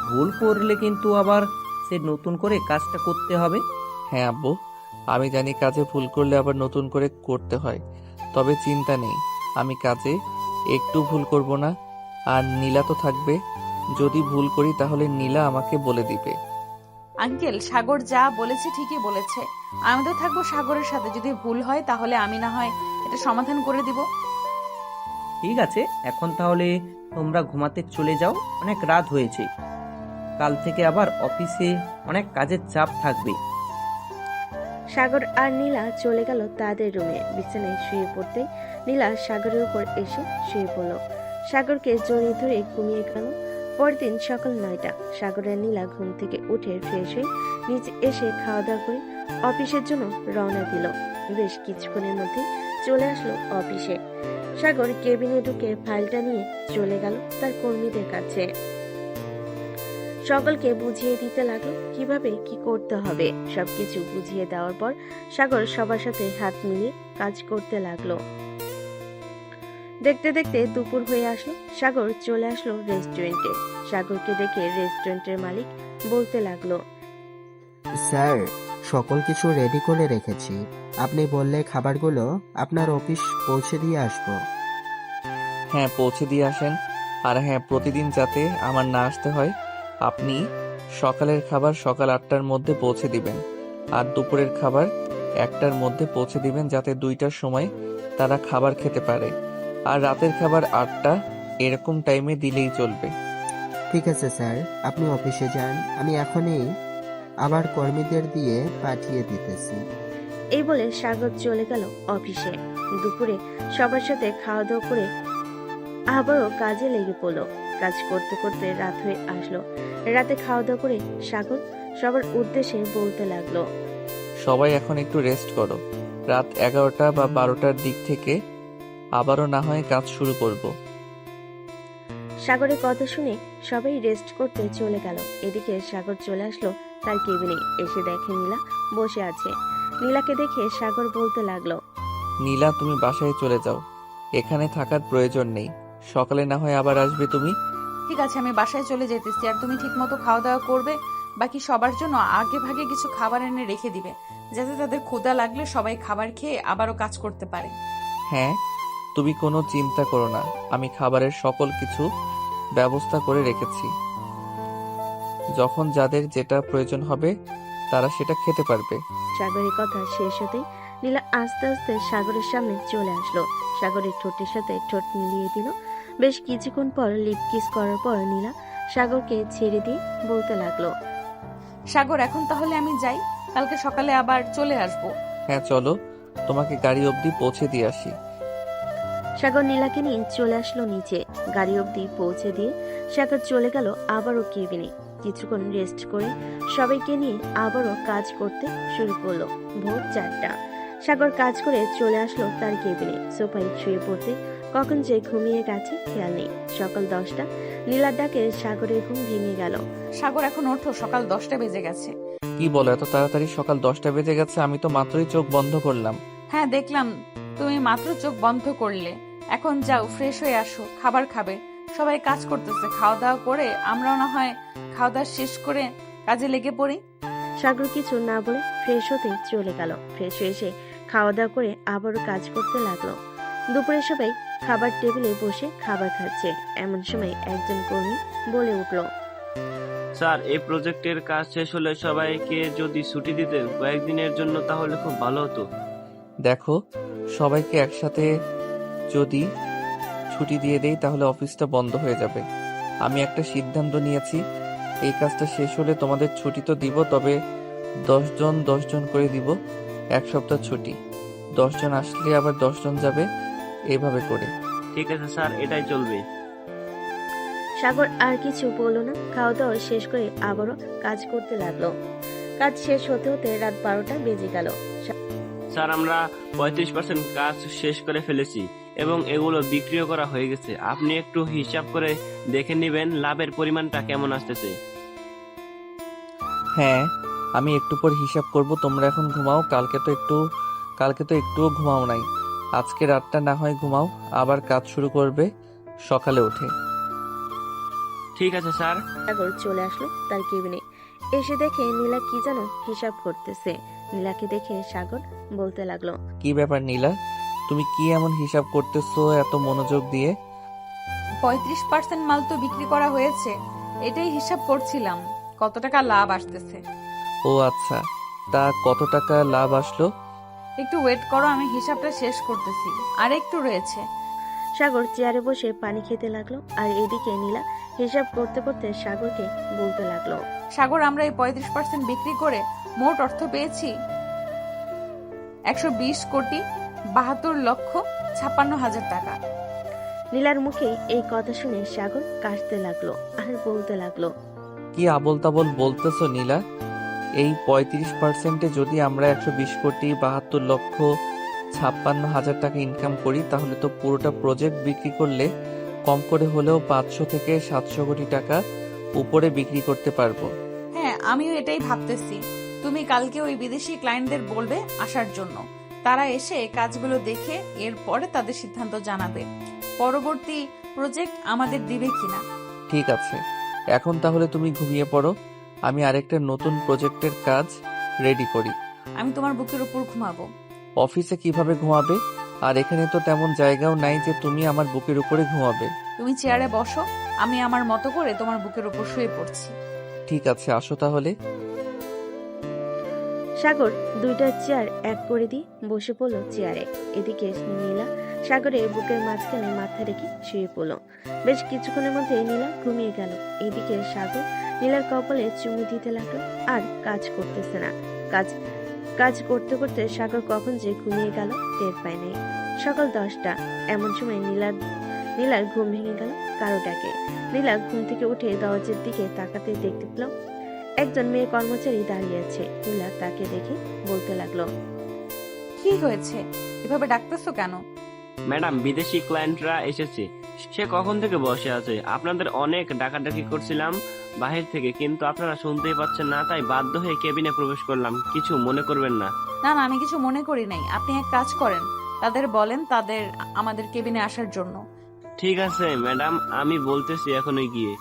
ভুল করলে কিন্তু আবার সে নতুন করে কাজটা করতে হবে। হ্যাঁ আব্বু, আমি জানি কাজে ভুল করলে আবার নতুন করে করতে হয়, তবে চিন্তা নেই, আমি কাজে একটু ভুল করব না। আর নীলা তো থাকবে, যদি ভুল করি তাহলে নীলা আমাকে বলে দিবে। আঙ্কেল, সাগর যা বলেছে ঠিকই বলেছে। আমি তো থাকবো সাগরের সাথে, যদি ভুল হয় তাহলে আমি না হয় এটা সমাধান করে দিব। ঠিক আছে, এখন তাহলে তোমরা ঘুমাতে চলে যাও, অনেক রাত হয়েছে। কাল থেকে আবার অফিসে অনেক কাজের চাপ থাকবে। সাগর আর নীলা চলে গেল তাদের রুমে। বিছানায় শুয়ে পড়তে নীলা সাগরের উপর এসে শুয়ে পড়ল। সাগরকে জড়িয়ে ধরে ঘুমিয়ে গেল। পরের দিন সকাল 9টা। সাগর আর নীলা ঘুম থেকে উঠে ফ্রেশ হয়ে নিচে এসে খাওয়া দাওয়া করে অফিসের জন্য রওনা দিল। বেশ কিছুক্ষণের মধ্যে চলে আসলো অফিসে। সাগর কেবিনে ঢুকে ফাইলটা নিয়ে চলে গেল তার কর্মীদের কাছে। সকলকে বুঝিয়ে দিতে লাগলো কিভাবে কি করতে হবে। সবকিছু বুঝিয়ে দেওয়ার পর সাগর সবার সাথে হাত মিলিয়ে কাজ করতে লাগলো। দেখতে দেখতে দুপুর হয়ে আসলো। সাগর চলে আসলো রেস্টুরেন্টে। সাগরকে দেখে রেস্টুরেন্টের মালিক বলতে লাগলো, স্যার, সকল কিছু রেডি করে রেখেছি। আপনি বললে খাবারগুলো আপনার অফিস পৌঁছে দিয়ে আসবো। হ্যাঁ, পৌঁছে দিয়ে আসেন। আর হ্যাঁ, প্রতিদিন যাতে আমার না আসতে হয়, আপনি সকালের খাবার সকাল 8টার মধ্যে পৌঁছে দিবেন, আর দুপুরের খাবার 1টার মধ্যে পৌঁছে দিবেন, যাতে 2টার সময় তারা খাবার খেতে পারে। আর রাতের খাবার 8টা, এরকম টাইমে দিলেই চলবে। ঠিক আছে স্যার, আপনি অফিসে যান, আমি এখনই আবার কর্মীদের দিয়ে পাঠিয়ে দিতেছি। এই বলে সাগর চলে গেল অফিসে। দুপুরে সবার সাথে খাওয়া দাওয়া করে আবারও কাজে লেগে পড়লো। কাজ করতে করতে রাত হয়ে আসলো। রাতে খাওয়া দাওয়া করে সাগর সবার উদ্দেশ্যে বলতে লাগলো, সবাই এখন একটু রেস্ট করো, রাত 11টা বা 12টার দিক থেকে আবারও না হয় কাজ শুরু করব। সাগরের কথা শুনে সবাই রেস্ট করতে চলে গেল। এদিকে সাগর চলে আসলো তার কেবিনে। এসে দেখে নীলা বসে আছে। নীলাকে দেখে সাগর বলতে লাগলো, নীলা, তুমি বাসায় চলে যাও, এখানে থাকার প্রয়োজন নেই, সকালে না হয় আবার আসবে তুমি। ঠিক আছে, আমি বাসায় চলে যেতেছি। আর তুমি ঠিক মতো খাওয়া দাওয়া করবে। বাকি সবার জন্য আগে ভাগে কিছু খাবার এনে রেখে দিবে, যাতে তাদের ক্ষুধা লাগলে সবাই খাবার খেয়ে আবারও কাজ করতে পারে। হ্যাঁ, তুমি কোনো চিন্তা করো না, আমি খাবারের সকল কিছু ব্যবস্থা করে রেখেছি। যখন যাদের যেটা প্রয়োজন হবে তারা সেটা খেতে পারবে। সাগরের কথা শেষ হতেই নীলা আস্তে আস্তে সাগরের সামনে চলে আসলো। সাগরের ঠোঁটের সাথে ঠোঁট মিলিয়ে দিল। বেশ কিছুক্ষণ পর লিপ কিস করার পর নীলা সাগরকে ছেড়ে দিয়ে বলতে লাগলো, সাগর, এখন তাহলে আমি যাই, কালকে সকালে আবার চলে আসবো। হ্যাঁ চলো, তোমাকে গাড়ি অবধি পৌঁছে দিয়ে আসি। সাগর নীলাকে নিয়ে চলে আসলো নিচে। গাড়ি অবধি পৌঁছে দিয়ে সাগর চলে গেল আবারও কেবিনে। কিছুক্ষণ রেস্ট করে সবাইকে নিয়ে আবারও কাজ করতে শুরু করলো। ভোর 4টা। সাগর কাজ করে চলে আসলো তার কেবিনে। সোফায় শুয়ে পড়তে কখন যে ঘুমিয়ে গেছে খেয়াল নেই। সকাল 10টা। নীলার ডাকে সাগরের ঘুম ভেঙে গেল। সাগর, এখন ওঠো, সকাল 10টা বেজে গেছে। কি বলো, এত তাড়াতাড়ি? সকাল 10টা বেজে গেছে, আমি তো মাত্রই চোখ বন্ধ করলাম। হ্যাঁ দেখলাম, তুমি মাত্র চোখ বন্ধ করলে। এখন যাও, ফ্রেশ হয়ে আসো, খাবার খাবে। সবাই কাজ করতেছে, খাওয়া দাওয়া করে আমরাও না হয় খাওয়া দাওয়া শেষ করে কাজে লেগে পড়ি। সাগর কিছু না বলে ফ্রেশ হতে চলে গেল। ফ্রেশ হয়ে এসে খাওয়া দাওয়া করে আবারও কাজ করতে লাগলো। দুপুরে সবাই খাবার টেবিলে বসে খাবার খাচ্ছে। এমন সময় একজন কর্মী বলে উঠল, স্যার, এই প্রজেক্টের কাজ শেষ হলে সবাইকে যদি ছুটি দিতেন কয়েকদিনের জন্য তাহলে খুব ভালো হতো। দেখো, সবাইকে একসাথে যদি ছুটি দিয়ে দেই তাহলে অফিসটা বন্ধ হয়ে যাবে। আমি একটা সিদ্ধান্ত নিয়েছি, এই কাজটা শেষ হলে তোমাদের ছুটি তো দিব, তবে 10 জন 10 জন করে দিব। 1 সপ্তাহ ছুটি, 10 জন আসলে আবার 10 জন যাবে, এইভাবে করে। ঠিক আছে স্যার, এটাই চলবে। সাগর আর কিছু বলল না। খাওয়া দাওয়া শেষ করে আবারও কাজ করতে লাগলো। কাজ শেষ হতে হতে রাত 12টা বেজে গেল। স্যার, আমরা 35% কাজ শেষ করে ফেলেছি এবং এগুলো বিক্রিও করা হয়ে গেছে। আপনি একটু হিসাব করে দেখে নেবেন লাভের পরিমাণটা কেমন আসতেছে। হ্যাঁ, আমি একটু পর হিসাব করব, তোমরা এখন ঘুমাও। কালকে তো একটুও ঘুমাও নাই। আজকে রাতটা না হয় ঘুমাও, আবার কাজ শুরু করবে সকালে উঠে। ঠিক আছে স্যার। সাগর চলে আসলো তার কেবিনে। এসে দেখে নীলা কি যেন হিসাব করতেছে। নীলাকে দেখে সাগর বলতে লাগলো, কি ব্যাপার নীলা, তুমি কি এমন হিসাব করতেছো এত মনোযোগ দিয়ে? 35% মাল তো বিক্রি করা হয়েছে, এটাই হিসাব করছিলাম কত টাকা লাভ আসতেছে। ও আচ্ছা, তা কত টাকা লাভ আসলো? একটু ওয়েট করো, আমি হিসাবটা শেষ করতেছি, আর একটু রয়েছে। সাগর চেয়ারে বসে পানি খেতে লাগলো। আর এদিকে নীলা হিসাব করতে করতে সাগরকে বলতে লাগলো, সাগর, আমরা এই 35% বিক্রি করে মোট অর্থ পেয়েছি 120,72,56,000 টাকা। নীলার মুখে এই কথা শুনে সাগর কাশতে লাগলো আর বলতে লাগলো, কি আবোল তাবোল বলতেছো নীলা? এই 35%-এ যদি আমরা 120,72,56,000 টাকা ইনকাম করি তাহলে তো পুরোটা প্রজেক্ট বিক্রি করলে কম করে হলেও 500 থেকে 700 কোটি টাকা উপরে বিক্রি করতে পারবো। হ্যাঁ, আমিও এটাই ভাবতেছি। তুমি কালকে ওই বিদেশি ক্লায়েন্টদের বলবে আসার জন্য। তারা এসে কাজগুলো দেখে এরপরে তাদের সিদ্ধান্ত জানাবে পরবর্তী প্রজেক্ট আমাদের দিবে কিনা। ঠিক আছে, এখন তাহলে তুমি ঘুমিয়ে পড়ো, আমি আরেকটা নতুন প্রজেক্টের কাজ রেডি করি। আমি তোমার বুকের উপর ঘুমাবো। অফিসে কিভাবে ঘুমাবে? আর এখানে তো তেমন জায়গাও নাই যে তুমি আমার বুকের উপরে ঘুমাবে। তুমি চেয়ারে বসো, আমি আমার মতো করে তোমার বুকের উপর শুয়ে পড়ছি। ঠিক আছে, আসো তাহলে। সাগর দুইটা চেয়ার এক করে দিয়ে বসে পড়লো চেয়ারে। এদিকে নীলা সাগরের বুকের মাঝখানে মাথা রেখে শুয়ে পড়লো। বেশ কিছুক্ষণের মধ্যে নীলা ঘুমিয়ে গেল। এদিকে সাগর নীলার কপালে চুমু দিতে লাগলো আর কাজ করতেছে না। কাজ করতে করতে সাগর কখন যে ঘুমিয়ে গেল টের পায় নাই। সকাল 10টা। এমন সময় নীলার ঘুম ভেঙে গেল কারো ডাকে। নীলা ঘুম থেকে উঠে দরজার দিকে তাকাতে দেখতে পেল একজন মেয়ে কর্মচারী দাঁড়িয়ে আছে। নীলা তাকে দেখে বলতে লাগলো, কি হয়েছে, এভাবে ডাকতেছো কেন? ম্যাডাম, বিদেশি ক্লায়েন্টরা এসেছে। সে কখন থেকে বসে আছে। আপনাদের অনেক ডাকাডাকি করছিলাম বাহির থেকে, কিন্তু আপনারা শুনতেই পাচ্ছেন না, তাই বাধ্য হয়ে কেবিনে প্রবেশ করলাম। কিছু মনে করবেন না। না না, আমি কিছু মনে করি নাই। আপনি এক কাজ করেন, তাদের বলেন আমাদের কেবিনে আসার জন্য। ঠিক আছে ম্যাডাম, আমি বলতেছি এখনই গিয়ে।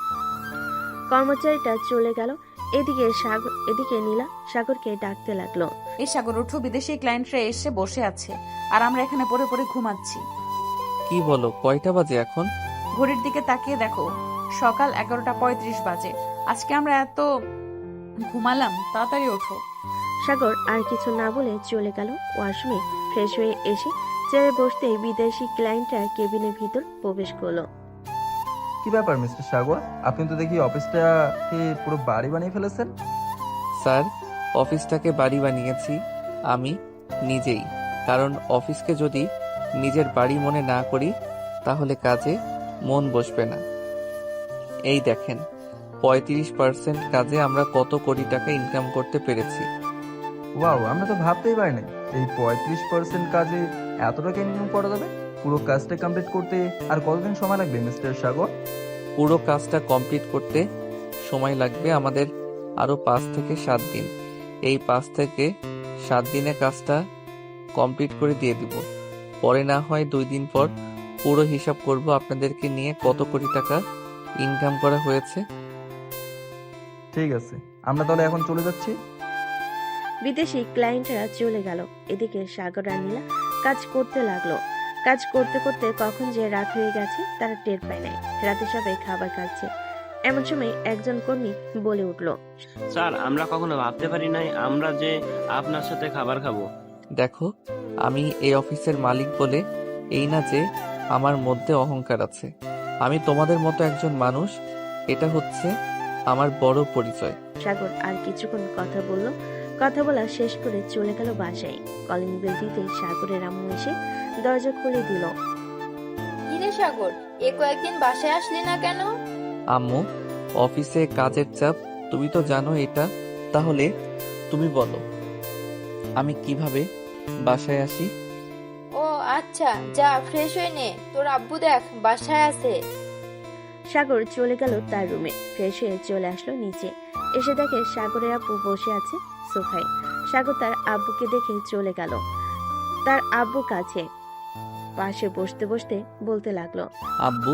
কর্মচারীটা চলে গেল। এদিকে নীলা সাগরকে ডাকতে লাগলো, এই সাগর, ওঠো, বিদেশি ক্লায়েন্টরা এসে বসে আছে আর আমরা এখানে পড়ে পড়ে ঘুমাচ্ছি। কি বলো, কয়টা বাজে এখন? ঘড়ির দিকে তাকিয়ে দেখো, সকাল 11:35 বাজে। আজকে আমরা এত ঘুমালাম, তাড়াতাড়ি ওঠো। সাগর আর কিছু না বলে চলে গেল ওয়াশরুমে। ফ্রেশ হয়ে এসে চেয়ারে বসতেই বিদেশি ক্লায়েন্টরা কেবিনের ভিতর প্রবেশ করলো। কি ব্যাপার মিস্টার সাগর, আপনি তো দেখি অফিসটাকে পুরো বাড়ি বানিয়ে ফেলেছেন। স্যার, অফিসটাকে বাড়ি বানিয়েছি আমি নিজেই, কারণ অফিসকে যদি নিজের বাড়ি মনে না করি তাহলে কাজে মন বসবে না। এই দেখেন, 35% কাজে আমরা কত কোটি টাকা ইনকাম করতে পেরেছি। ওয়াও, আমরা তো ভাবতেই পারিনি এই 35% কাজে এত টাকা ইনকাম করা যাবে। পুরো কাজটা কমপ্লিট করতে আর কতদিন সময় লাগবে মিস্টার সাগর? পুরো কাজটা কমপ্লিট করতে সময় লাগবে আমাদের আরো 5 থেকে 7 দিন। এই 5 থেকে 7 দিনে কাজটা কমপ্লিট করে দিয়ে দিব। পরে না হয় 2 দিন পর পুরো হিসাব করব আপনাদেরকে নিয়ে কত কোটি টাকা ইনকাম করা হয়েছে। ঠিক আছে, আমরা তাহলে এখন চলে যাচ্ছি। বিদেশি ক্লায়েন্টরা চলে গেল। এদিকে সাগর আর নীলা কাজ করতে লাগলো। কাজ করতে করতে কখন যে রাত হয়ে গেছে তারা টের পায় নাই। রাতে সবাই খাবার খাচ্ছে, এমন সময় একজন কর্মী বলে উঠল, স্যার আমরা কখনো ভাবতে পারি নাই আমরা যে আপনার সাথে খাবার খাবো। দেখো, আমি এই অফিসের মালিক বলে এই না যে আমার মধ্যে অহংকার আছে। আমি তোমাদের মতো একজন মানুষ, এটা হচ্ছে আমার বড় পরিচয়। সাগর আর কিছুক্ষণ কথা বলল। কথা বলা শেষ করে চলে গেল বাসায়। কলিং বেল দিতে সাগরের আম্মু এসে দরজা খুলে দিল। কিরে সাগর, এ কয়েকদিন বাসায় আসলি না কেন? আম্মু, অফিসে কাজের চাপ, তুমি তো জানো এটা। তাহলে তুমি বলো আমি কিভাবে বাসায় আসি? ও আচ্ছা, যা ফ্রেশ হয়ে নে, তোর আব্বু দেখ বাসায় আছে। সাগর চলে গেল তার রুমে। ফ্রেশ হয়ে চলে আসলো নিচে। এসে দেখে সাগরের আব্বু বসে আছে সোফায়। সাগর তার আব্বুকে দেখে চলে গেল তার আব্বু কাছে। পাশে বসতে বসতে বলতে লাগলো, আব্বু,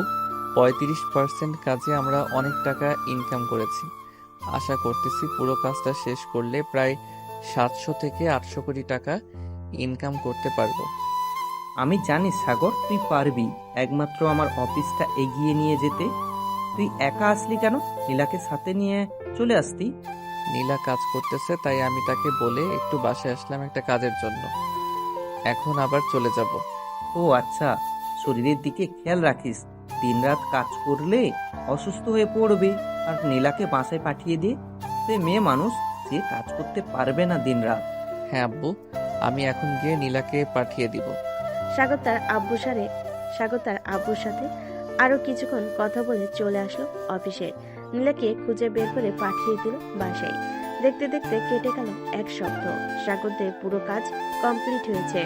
35% কাজে আমরা অনেক টাকা ইনকাম করেছি। আশা করতেছি পুরো কাজটা শেষ করলে প্রায় 700 থেকে 800 কোটি টাকা ইনকাম করতে পারবো। আমি জানি সাগর তুই পারবি, একমাত্র আমার অফিসটা এগিয়ে নিয়ে যেতে। তুই একা আসলি কেন? নীলাকে সাথে নিয়ে চলে আসতি। নীলা কাজ করতেছে, তাই আমি তাকে বলে একটু বাসায় আসলাম একটা কাজের জন্য। এখন আবার চলে যাব। ও আচ্ছা, শরীরের দিকে খেয়াল রাখিস। দিনরাত কাজ করলে অসুস্থ হয়ে পড়বে। আর নীলাকে বাসায় পাঠিয়ে দে, সে মেয়ে মানুষ, সে কাজ করতে পারবে না দিনরাত। হ্যাঁ আব্বু, আমি এখন গিয়ে নীলাকে পাঠিয়ে দিব। সাগর তার আব্বুর সাথে আরো কিছুক্ষণ কথা বলে চলে আসলো অফিসে। নীলাকে খুঁজে বের করে পাঠিয়ে দিল বাসায়। দেখতে দেখতে কেটে গেল 1 সপ্তাহ। সাগরদের পুরো কাজ কমপ্লিট হয়েছে।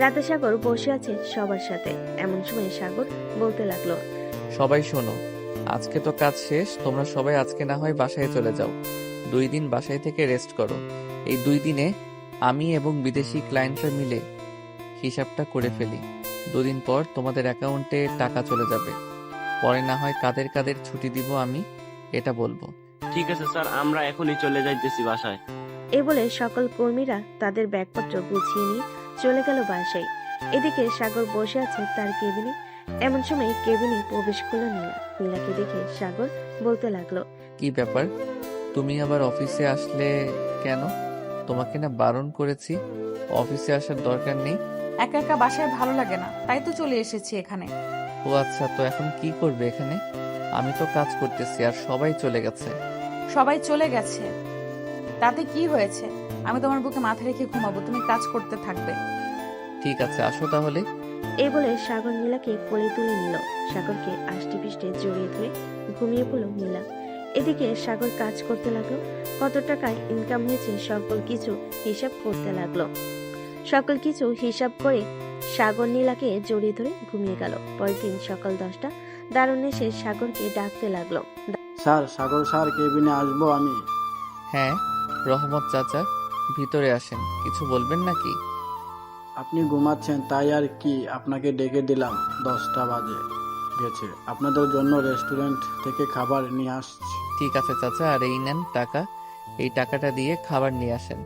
রাতে সাগর বসে আছে সবার সাথে। এমন সময় সাগর বলতে লাগলো, সবাই শোনো, আজকে তো কাজ শেষ। তোমরা সবাই আজকে না হয় বাসায় চলে যাও। 2 দিন বাসায় থেকে রেস্ট করো। এই 2 দিনে আমি এবং বিদেশি ক্লায়েন্টরা মিলে হিসাবটা করে ফেলি। 2 দিন পর তোমাদের অ্যাকাউন্টে টাকা চলে যাবে। পরে না হয় কাদের কাদের ছুটি দিব আমি এটা বলবো। ঠিক আছে স্যার, আমরা এখনই চলে যাইতেছি বাসায়। এই বলে সকল কর্মীরা তাদের ব্যাগপত্র গুছিয়ে নিয়ে চলে গেল বাসায়। এদিকে সাগর বসে আছে তার কেবিনে। এমন সময় কেবিনে প্রবেশ করলো নীলা। নীলাকে দেখে সাগর বলতে লাগলো, কি ব্যাপার, তুমি আবার অফিসে আসলে কেন? তোমাকে না বারণ করেছি অফিসে আসার দরকার নেই। একা একা বাসায় ভালো লাগে না, তাই তো চলে এসেছি এখানে। ও আচ্ছা, তো এখন কি করবে এখানে? আমি তো কাজ করতেছি আর সবাই চলে গেছে। সবাই চলে গেছে তাতে কি হয়েছে? আমি তোমার বুকে মাথা রেখে ঘুমাবো, তুমি কাজ করতে থাকবে। ঠিক আছে, আসো তাহলে। এই বলে সাগর নীলাকে কোলে তুলে নিল। সাগরকে আষ্টে পিষ্টে জড়িয়ে ধরে ঘুমিয়ে পড়ল নীলা। এদিকে সাগর কাজ করতে লাগলো। কত টাকায় ইনকাম হয়েছে সকল কিছু হিসাব করতে লাগলো। সকল কিছু হিসাব করে সাগর নীলাকে জড়িয়ে ধরে ঘুমিয়ে গেল। পরের দিন সকাল 10টা দারুণ এসে সাগরকে ডাকতে লাগলো। স্যার, সাগর স্যার কেবিনে আসবো আমি। হ্যাঁ রহমত চাচা, ভিতরে আসেন। কিছু বলবেন নাকি? আপনি ঘুমাচ্ছেন তাই আর কি, আপনাকে ডেকে দিলাম। 10টা বাজে গেছে, আপনাদের জন্য রেস্টুরেন্ট থেকে খাবার নিয়ে আসছি। ঠিক আছে চাচা, আর এই নেন টাকা। এই টাকাটা দিয়ে খাবার নিয়ে আসেন,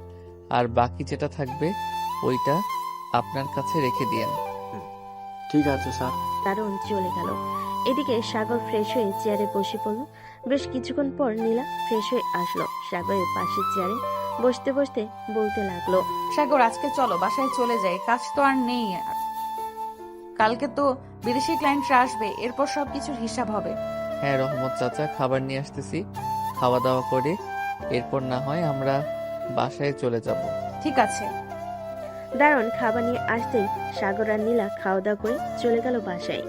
আর বাকি যেটা থাকবে ওইটা আপনার কাছে রেখে দিয়েন। ঠিক আছে স্যার। দারুণ চলে গেল। এদিকে সাগর ফ্রেশ হয়ে চেয়ারে বসে পড়ল। বেশ কিছুক্ষণ পর নীলা ফ্রেশ হয়ে আসলো। সাগরের পাশে চেয়ারে বসতে বসতে বলতে লাগলো, সাগর আজকে চলো বাসায় চলে যাই, কাজ তো আর নেই। কালকে তো বিদেশি ক্লায়েন্টরা আসবে, এরপর সবকিছুর হিসাব হবে। হ্যাঁ রহমত চাচা, খাবার নিয়ে আসতেছি। খাওয়া দাওয়া করে এরপর না হয় আমরা বাসায় চলে যাব। ঠিক আছে। দারুণ খাবার নিয়ে আসতেই সাগর আর নীলা খাওয়া দাওয়া করে চলে গেল বাসায়।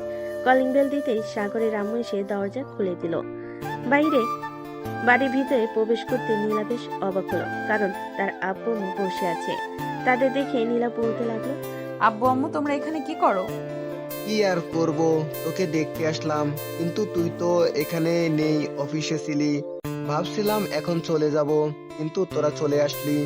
কলিং বেল দিতেই সাগরের আম্মু এসে দরজা খুলে দিল। বাড়ির ভিতরে প্রবেশ করতে নীলা বেশ অবাক হলো, কারণ তার আব্বু আম্মু বসে আছে। তাদের দেখে নীলা বলতে লাগলো, আব্বু আম্মু তোমরা এখানে কি করো? কি আর করব, তোকে দেখতে আসলাম, কিন্তু তুই তো এখানে নেই, অফিসে ছিলি। ভাবছিলাম এখন চলে যাব, কিন্তু তোরা চলে আসলি।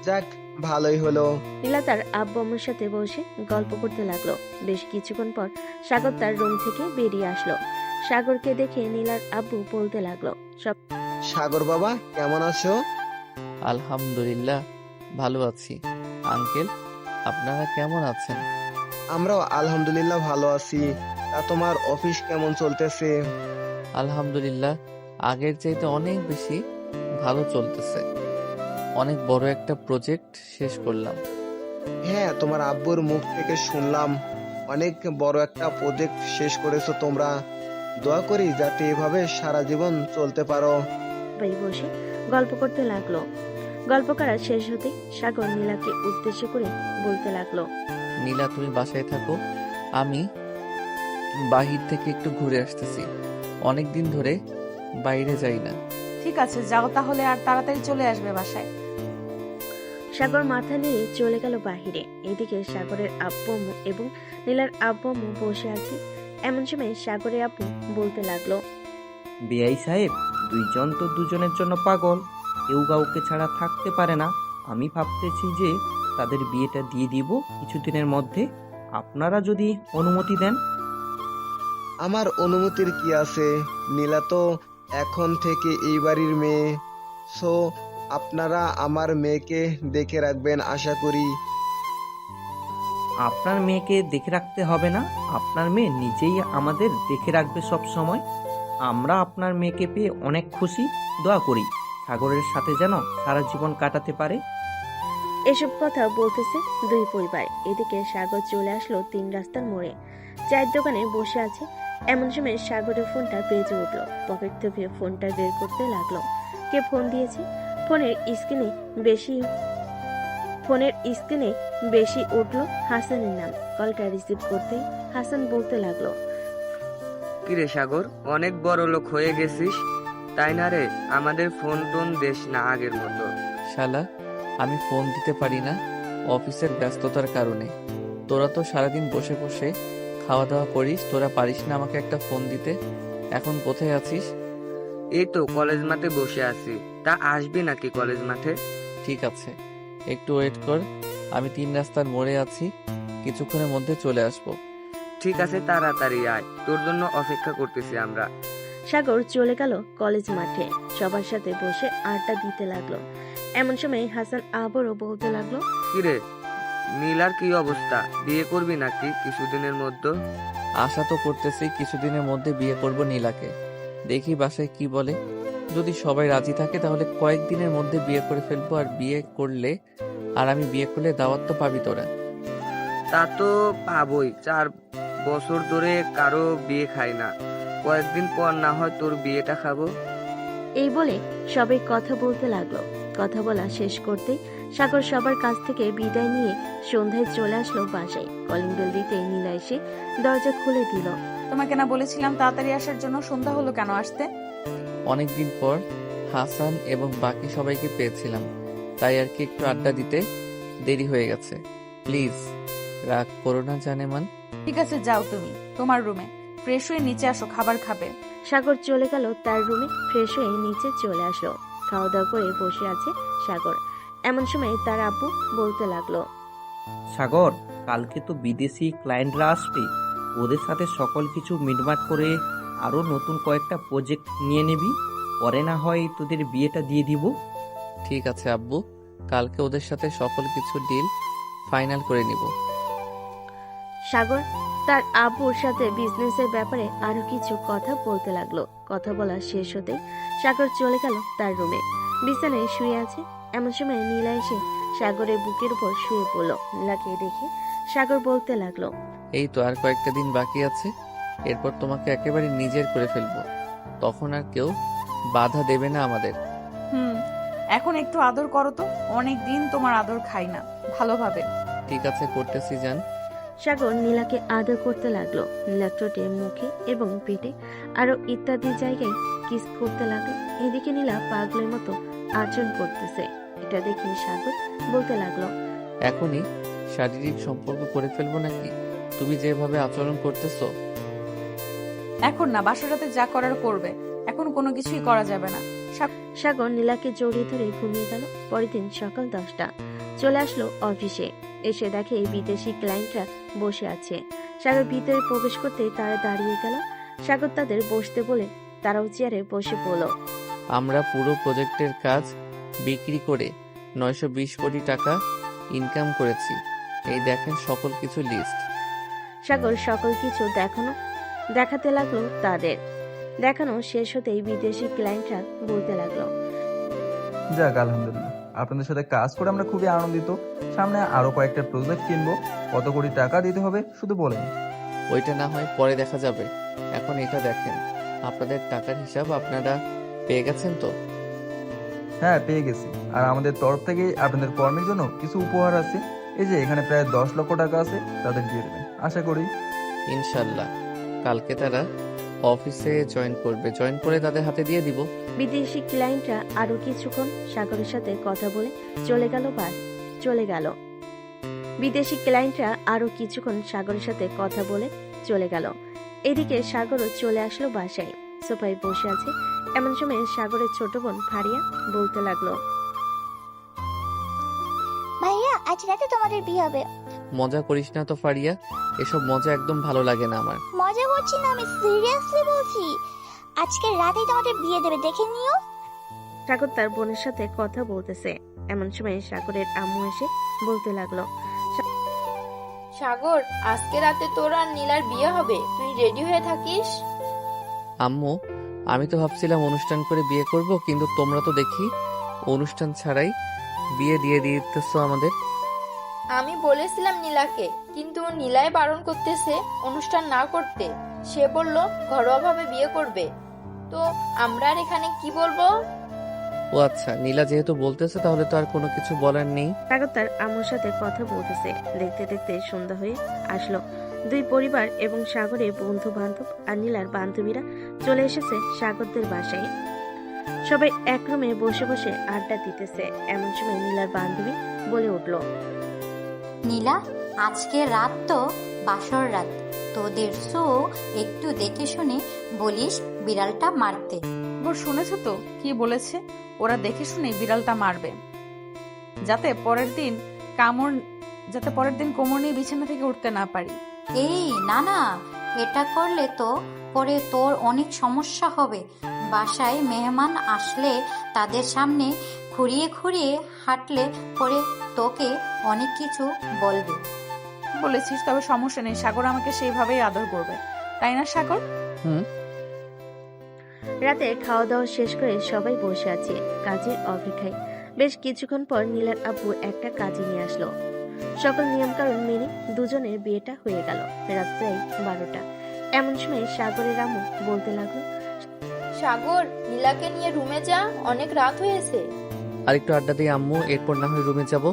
যাক, ভালোই হলো। নীলা তার আব্বু আম্মুর সাথে বসে গল্প করতে লাগলো। বেশ কিছুক্ষণ পর সাগর তার রুম থেকে বেরিয়ে আসলো। সাগরকে দেখে নীলার আব্বু বলতে লাগলো, সব সাগর বাবা, কেমন আছো? আলহামদুলিল্লাহ ভালো আছি। আঙ্কেল, আপনারা কেমন আছেন? আমরাও আলহামদুলিল্লাহ ভালো আছি। তা তোমার অফিস কেমন চলতেছে? আলহামদুলিল্লাহ আগের চাইতে অনেক বেশি ভালো চলতেছে। অনেক বড় একটা প্রজেক্ট শেষ করলাম। হ্যাঁ, তোমার আব্বুর মুখ থেকে শুনলাম অনেক বড় একটা প্রজেক্ট শেষ করেছো তোমরা। দোয়া করি যাতে এভাবে সারা জীবন চলতে পারো। সবাই বসে গল্প করতে লাগলো। গল্প করা শেষ হতে সাগর নীলাকে উদ্দেশ্য করে বলতে লাগলো, নীলা, তুমি বাসায় থাকো, আমি বাহির থেকে একটু ঘুরে আসতেছি। অনেক দিন ধরে বাইরে যাই না। ঠিক আছে, যাও তাহলে, আর তাড়াতাড়ি চলে আসবে বাসায়। সাগর মাথা নিয়ে চলে গেল বাহিরে। এদিকে সাগরের আব্বু আম্মু এবং নীলার আব্বু আম্মু বসে আছে। এমন সময় সাগরের আব্বু বলতে লাগলো, বেআই সাহেব, দুইজন তো দুজনের জন্য পাগল, কেউ কাউকে ছাড়া থাকতে পারে না। আমি ভাবতেছি যে তাদের বিয়েটা দিয়ে দিব কিছুদিনের মধ্যে, আপনারা যদি অনুমতি দেন। আমার অনুমতির কি আছে? নীলা তো এখন থেকে এই বাড়ির মেয়ে। সো আপনারা আমার মেয়েকে দেখে রাখবেন আশা করি। আপনার মেয়েকে দেখে রাখতে হবে না, আপনার মেয়ে নিজেই আমাদের দেখে রাখবে সব সময়। আমরা আপনার মেয়েকে পেয়ে অনেক খুশি। দোয়া করি সাগরের সাথে যেন সারা জীবন কাটাতে পারে। এসব কথা বলতেছে দুই পরিবার। এদিকে সাগর চলে আসলো 3 রাস্তার মোড়ে। চায়ের দোকানে বসে আছে। এমন সময় সাগরের ফোনটা বেজে উঠলো। পকেট থেকে ফোনটা বের করতে লাগলো। কে ফোন দিয়েছে? ফোনের স্ক্রিনে বেশি উঠলো হাসানের নাম। কলটা রিসিভ করতে হাসান বলতে লাগলো, কিরে সাগর, অনেক বড় লোক হয়ে গেছিস তাই না রে? আমাদের ফোন টোন দেশ না আগের মতো। শালা, আমি ফোন দিতে পারি না অফিসের ব্যস্ততার কারণে। তোরা তো সারাদিন বসে বসে খাওয়া দাওয়া করিস, তোরা পারিস না আমাকে একটা ফোন দিতে? এখন কোথায় আছিস? এই তো কলেজ মাঠে বসে আছি। তা আসবি নাকি কলেজ মাঠে? ঠিক আছে, একটু ওয়েট কর, আমি 3 রাস্তার মোড়ে আছি, কিছুক্ষণের মধ্যে চলে আসব। ঠিক আছে, তাড়াতাড়ি আয়, তোর জন্য অপেক্ষা করতেছি আমরা। সাগর চলে গেল কলেজ মাঠে। সবার সাথে বসে আড্ডা দিতে লাগলো। এমন সময় হাসান আবারও বলতে লাগলো, কিরে নীলার কি অবস্থা? বিয়ে করবি নাকি কিছুদিনের মধ্যে? আশা তো করতেছি কিছুদিনের মধ্যে বিয়ে করব নীলাকে। দেখি বাসায় কি বলে। যদি সবাই রাজি থাকে তাহলে কয়েকদিনের মধ্যে বিয়ে করে ফেলবো। আর আমি বিয়ে করলে দাওয়াত তো পাবি তোরা। তা তো পাবই, 4 বছর ধরে কারো বিয়ে খাই না, কয়েকদিন পর না হয় তোর বিয়েটা খাবো। এই বলে সবাই কথা বলতে লাগলো। কথা বলা শেষ করতেই সাগর সবার কাছ থেকে বিদায় নিয়ে সন্ধ্যায় চলে আসলো বাসায়। কলিং বেল দিতে নীলা এসে দরজা খুলে দিল। তোমাকে না বলেছিলাম তাড়াতাড়ি আসার জন্য? সন্ধ্যা হলো কেন আসতে? অনেকদিন পর হাসান এবং বাকি সবাইকে পেয়েছিলাম, তাই আর কি একটু আড্ডা দিতে দেরি হয়ে গেছে। প্লিজ রাগ করো না জানেমান। ঠিক আছে, যাও তুমি তোমার রুমে, ফ্রেশ হয়ে নিচে আসো, খাবার খাবে। সাগর চলে গেল তার রুমে। ফ্রেশ হয়ে নিচে চলে আসলো। খাওয়া দাওয়া করে বসে আছে সাগর। এমন সময় তার আব্বু বলতে লাগলো, সাগর, কালকে তো বিদেশি ক্লায়েন্টরা আসবে, ওদের সাথে সকল কিছু মিটমাট করে আরো নতুন কয়েকটা প্রজেক্ট নিয়ে নিবি, পরে না হয় তোদের বিয়েটা দিয়ে দিব। ঠিক আছে আব্বু, কালকে ওদের সাথে সকল কিছু ডিল ফাইনাল করে নিব। সাগর তার আব্বুর সাথে বিজনেসের ব্যাপারে আরো কিছু কথা বলতে লাগলো। কথা বলা শেষ হতে সাগর চলে গেল তার রুমে। বিছানায় শুয়ে আছে। এমন সময় নীলা এসে সাগরের বুকের উপর শুয়ে পড়লো। নীলাকে দেখে সাগর বলতে লাগলো, এই তো আর কয়েকটা দিন বাকি আছে, এরপর তোমাকে একেবারে নিজের করে ফেলবো। তখন আর কেউ বাধা দেবে না আমাদের। এখন একটু আদর করো তো, অনেক দিন তোমার আদর খাই না ভালোভাবে। ঠিক আছে, করতেছি জান। সাগর নীলাকে আদর করতে লাগলো। নীলা ঠোঁটে, মুখে এবং পেটে আরো ইত্যাদি জায়গায় কিস করতে লাগলো। এদিকে নীলা পাগলের মতো আচরণ করতেছে। এটা দেখে সাগর বলতে লাগলো, এখনই শারীরিক সম্পর্ক করে ফেলবো নাকি তুমি যেভাবে আচরণ করতেছো? এখন না, বাসরাতে যা করার করবে, এখন কোনো কিছুই করা যাবে না। সাগর নীলাকে জড়িয়ে ধরে ঘুমিয়ে গেল। পরের দিন সকাল 10টা চলে আসলো অফিসে। এসে দেখে বিদেশি ক্লায়েন্টরা বসে আছে। সাগর ভিতরে প্রবেশ করতেই তারা দাঁড়িয়ে গেল। সাগর তাদের বসতে বলে তারাও চেয়ারে বসে পড়ল। আমরা পুরো প্রজেক্টের কাজ বিক্রি করে 920 কোটি টাকা ইনকাম করেছি। এই দেখেন সকল কিছু লিস্ট। সাগর সকল কিছু দেখাতে লাগলো তাদের। দেখানো শেষ হতেই বিদেশি ক্লায়েন্টরা বলতে লাগলো, যাক আলহামদুলিল্লাহ, আপনাদের সাথে কাজ করে আমরা খুবই আনন্দিত। সামনে আরো কয়েকটা প্রজেক্ট কিনবো। কত কোটি টাকা দিতে হবে শুধু বলেন। ওইটা না হয় পরে দেখা যাবে, এখন এটা দেখেন। আপনাদের টাকার হিসাব আপনারা পেয়ে গেছেন তো? হ্যাঁ, পেয়ে গেছি। আর আমাদের তরফ থেকে আপনাদের কর্মের জন্য কিছু উপহার আছে। এই যে এখানে প্রায় 10 লক্ষ টাকা আছে, তাদের দিয়ে দেবেন আশা করি। ইনশাল্লাহ কালকে তারা অফিসে জয়েন করবে, জয়েন করে তাদের হাতে দিয়ে দিব। বিদেশি ক্লায়েন্টরা আরো কিছুক্ষণ সাগরের সাথে কথা বলে চলে গেল। বিদেশি ক্লায়েন্টরা আরো কিছুক্ষণ সাগরের সাথে কথা বলে চলে গেল। এদিকে সাগরও চলে আসলো বাসায়। সোফায় বসে আছে। এমন সময় সাগরের ছোট বোন ফারিয়া বলতে লাগলো, ভাইয়া আজ রাতে তোমাদের বিয়ে হবে। মজা করিস না তো ফারিয়া, এসব মজা একদম ভালো লাগে না আমার। মজা করছি না, আমি সিরিয়াসলি বলছি। আজকে রাতেই তোমাদের বিয়ে দেবে, দেখে নিও। সাগর তার বোনের সাথে কথা বলতেছে। এমন সময় সাগরের আম্মু এসে বলতে লাগলো, সাগর, আজকে রাতে তোর আর নীলার বিয়ে হবে, তুই রেডি হয়ে থাকিস। আম্মু, আমি তো ভাবছিলাম অনুষ্ঠান করে বিয়ে করব, কিন্তু তোমরা তো দেখি অনুষ্ঠান ছাড়াই বিয়ে দিয়ে দিতেছো আমাদের। আমি বলেছিলাম নীলাকে, কিন্তু নীলাই বারণ করতেছে অনুষ্ঠান না করতে। সে বলল ঘরোয়াভাবে বিয়ে করবে। তো আমরা আর এখানে কি বলবো? ও আচ্ছা, নীলা যেহেতু বলতেছে তাহলে তো আর কোনো কিছু বলার নেই। সাগর তার আম্মুর সাথে কথা বলতেছে। দেখতে দেখতে সন্ধ্যা হয়ে আসলো। দুই পরিবার এবং সাগরের বন্ধু বান্ধব আর নীলার বান্ধবীরা চলে এসেছে সাগরদের বাসায়। সবাই এক রুমে বসে বসে আড্ডা দিতেছে। এমন সময় নীলার বান্ধবী বলে উঠল, নীলা, আজকে রাত তো বাসর রাত, তোদের শো একটু দেখে শুনে বলিস বিড়ালটা মারতে। শুনেছো তো কি বলেছে? ওরা দেখে শুনে বিড়ালটা মারবে, যাতে পরের দিন কোমর নিয়ে বিছানা থেকে উঠতে না পারি। এই না না, এটা করলে তো পরে তোর অনেক সমস্যা হবে। বাসায় মেহমান আসলে তাদের সামনে খুঁড়িয়ে খুঁড়িয়ে হাঁটলে পরে তোকে অনেক কিছু বলবে। বলেছিস, তবে সমস্যা নেই, সাগর আমাকে সেইভাবেই আদর করবে, তাই না সাগর? রাতে খাওয়া দাওয়া শেষ করে সবাই বসে আছে কাজের অপেক্ষায়। বেশ কিছুক্ষণ পর নীলার আব্বু একটা কাজে নিয়ে আসলো। সকল নিয়মকানুন মেনে দুজনের বিয়েটা হয়ে গেল। রাত প্রায় 12টা। এমন সময় সাগরের আম্মু বলতে লাগলো, সাগর, নীলাকে নিয়ে রুমে যা, অনেক রাত হয়েছে। আরেকটু আড্ডা দিয়ে আম্মু, এরপর না হয় রুমে যাব।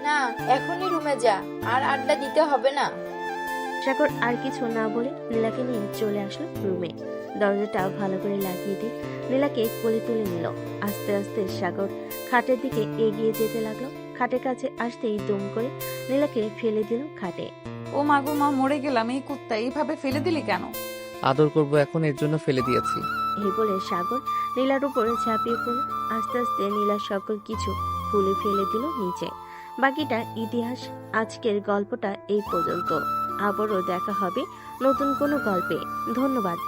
না, এখনই রুমে যা, আর আড্ডা দিতে হবে না। সাগর আর কিছু না বলে নীলাকে নিয়ে চলে আসলো রুমে। দরজাটা ভালো করে লাগিয়ে দিয়ে নীলাকে কোলে তুলে নিল। আস্তে আস্তে সাগর খাটের দিকে এগিয়ে যেতে লাগলো। খাটের কাছে আসতেই দুম করে নীলাকে ফেলে দিল খাটে। ও মাগো মা, মরে গেলাম, এই কুত্তা এইভাবে ফেলে দিলি কেন? আদর করব এখন, এর জন্য ফেলে দিয়েছি। এই বলে সাগর নীলার উপরে ঝাঁপিয়ে পড়ল। আস্তে আস্তে নীলা সকল কিছু খুলে ফেলে দিল নিচে। বাকিটা ইতিহাস। আজকের গল্পটা এই পর্যন্ত। আবারও দেখা হবে নতুন কোনো গল্পে। ধন্যবাদ।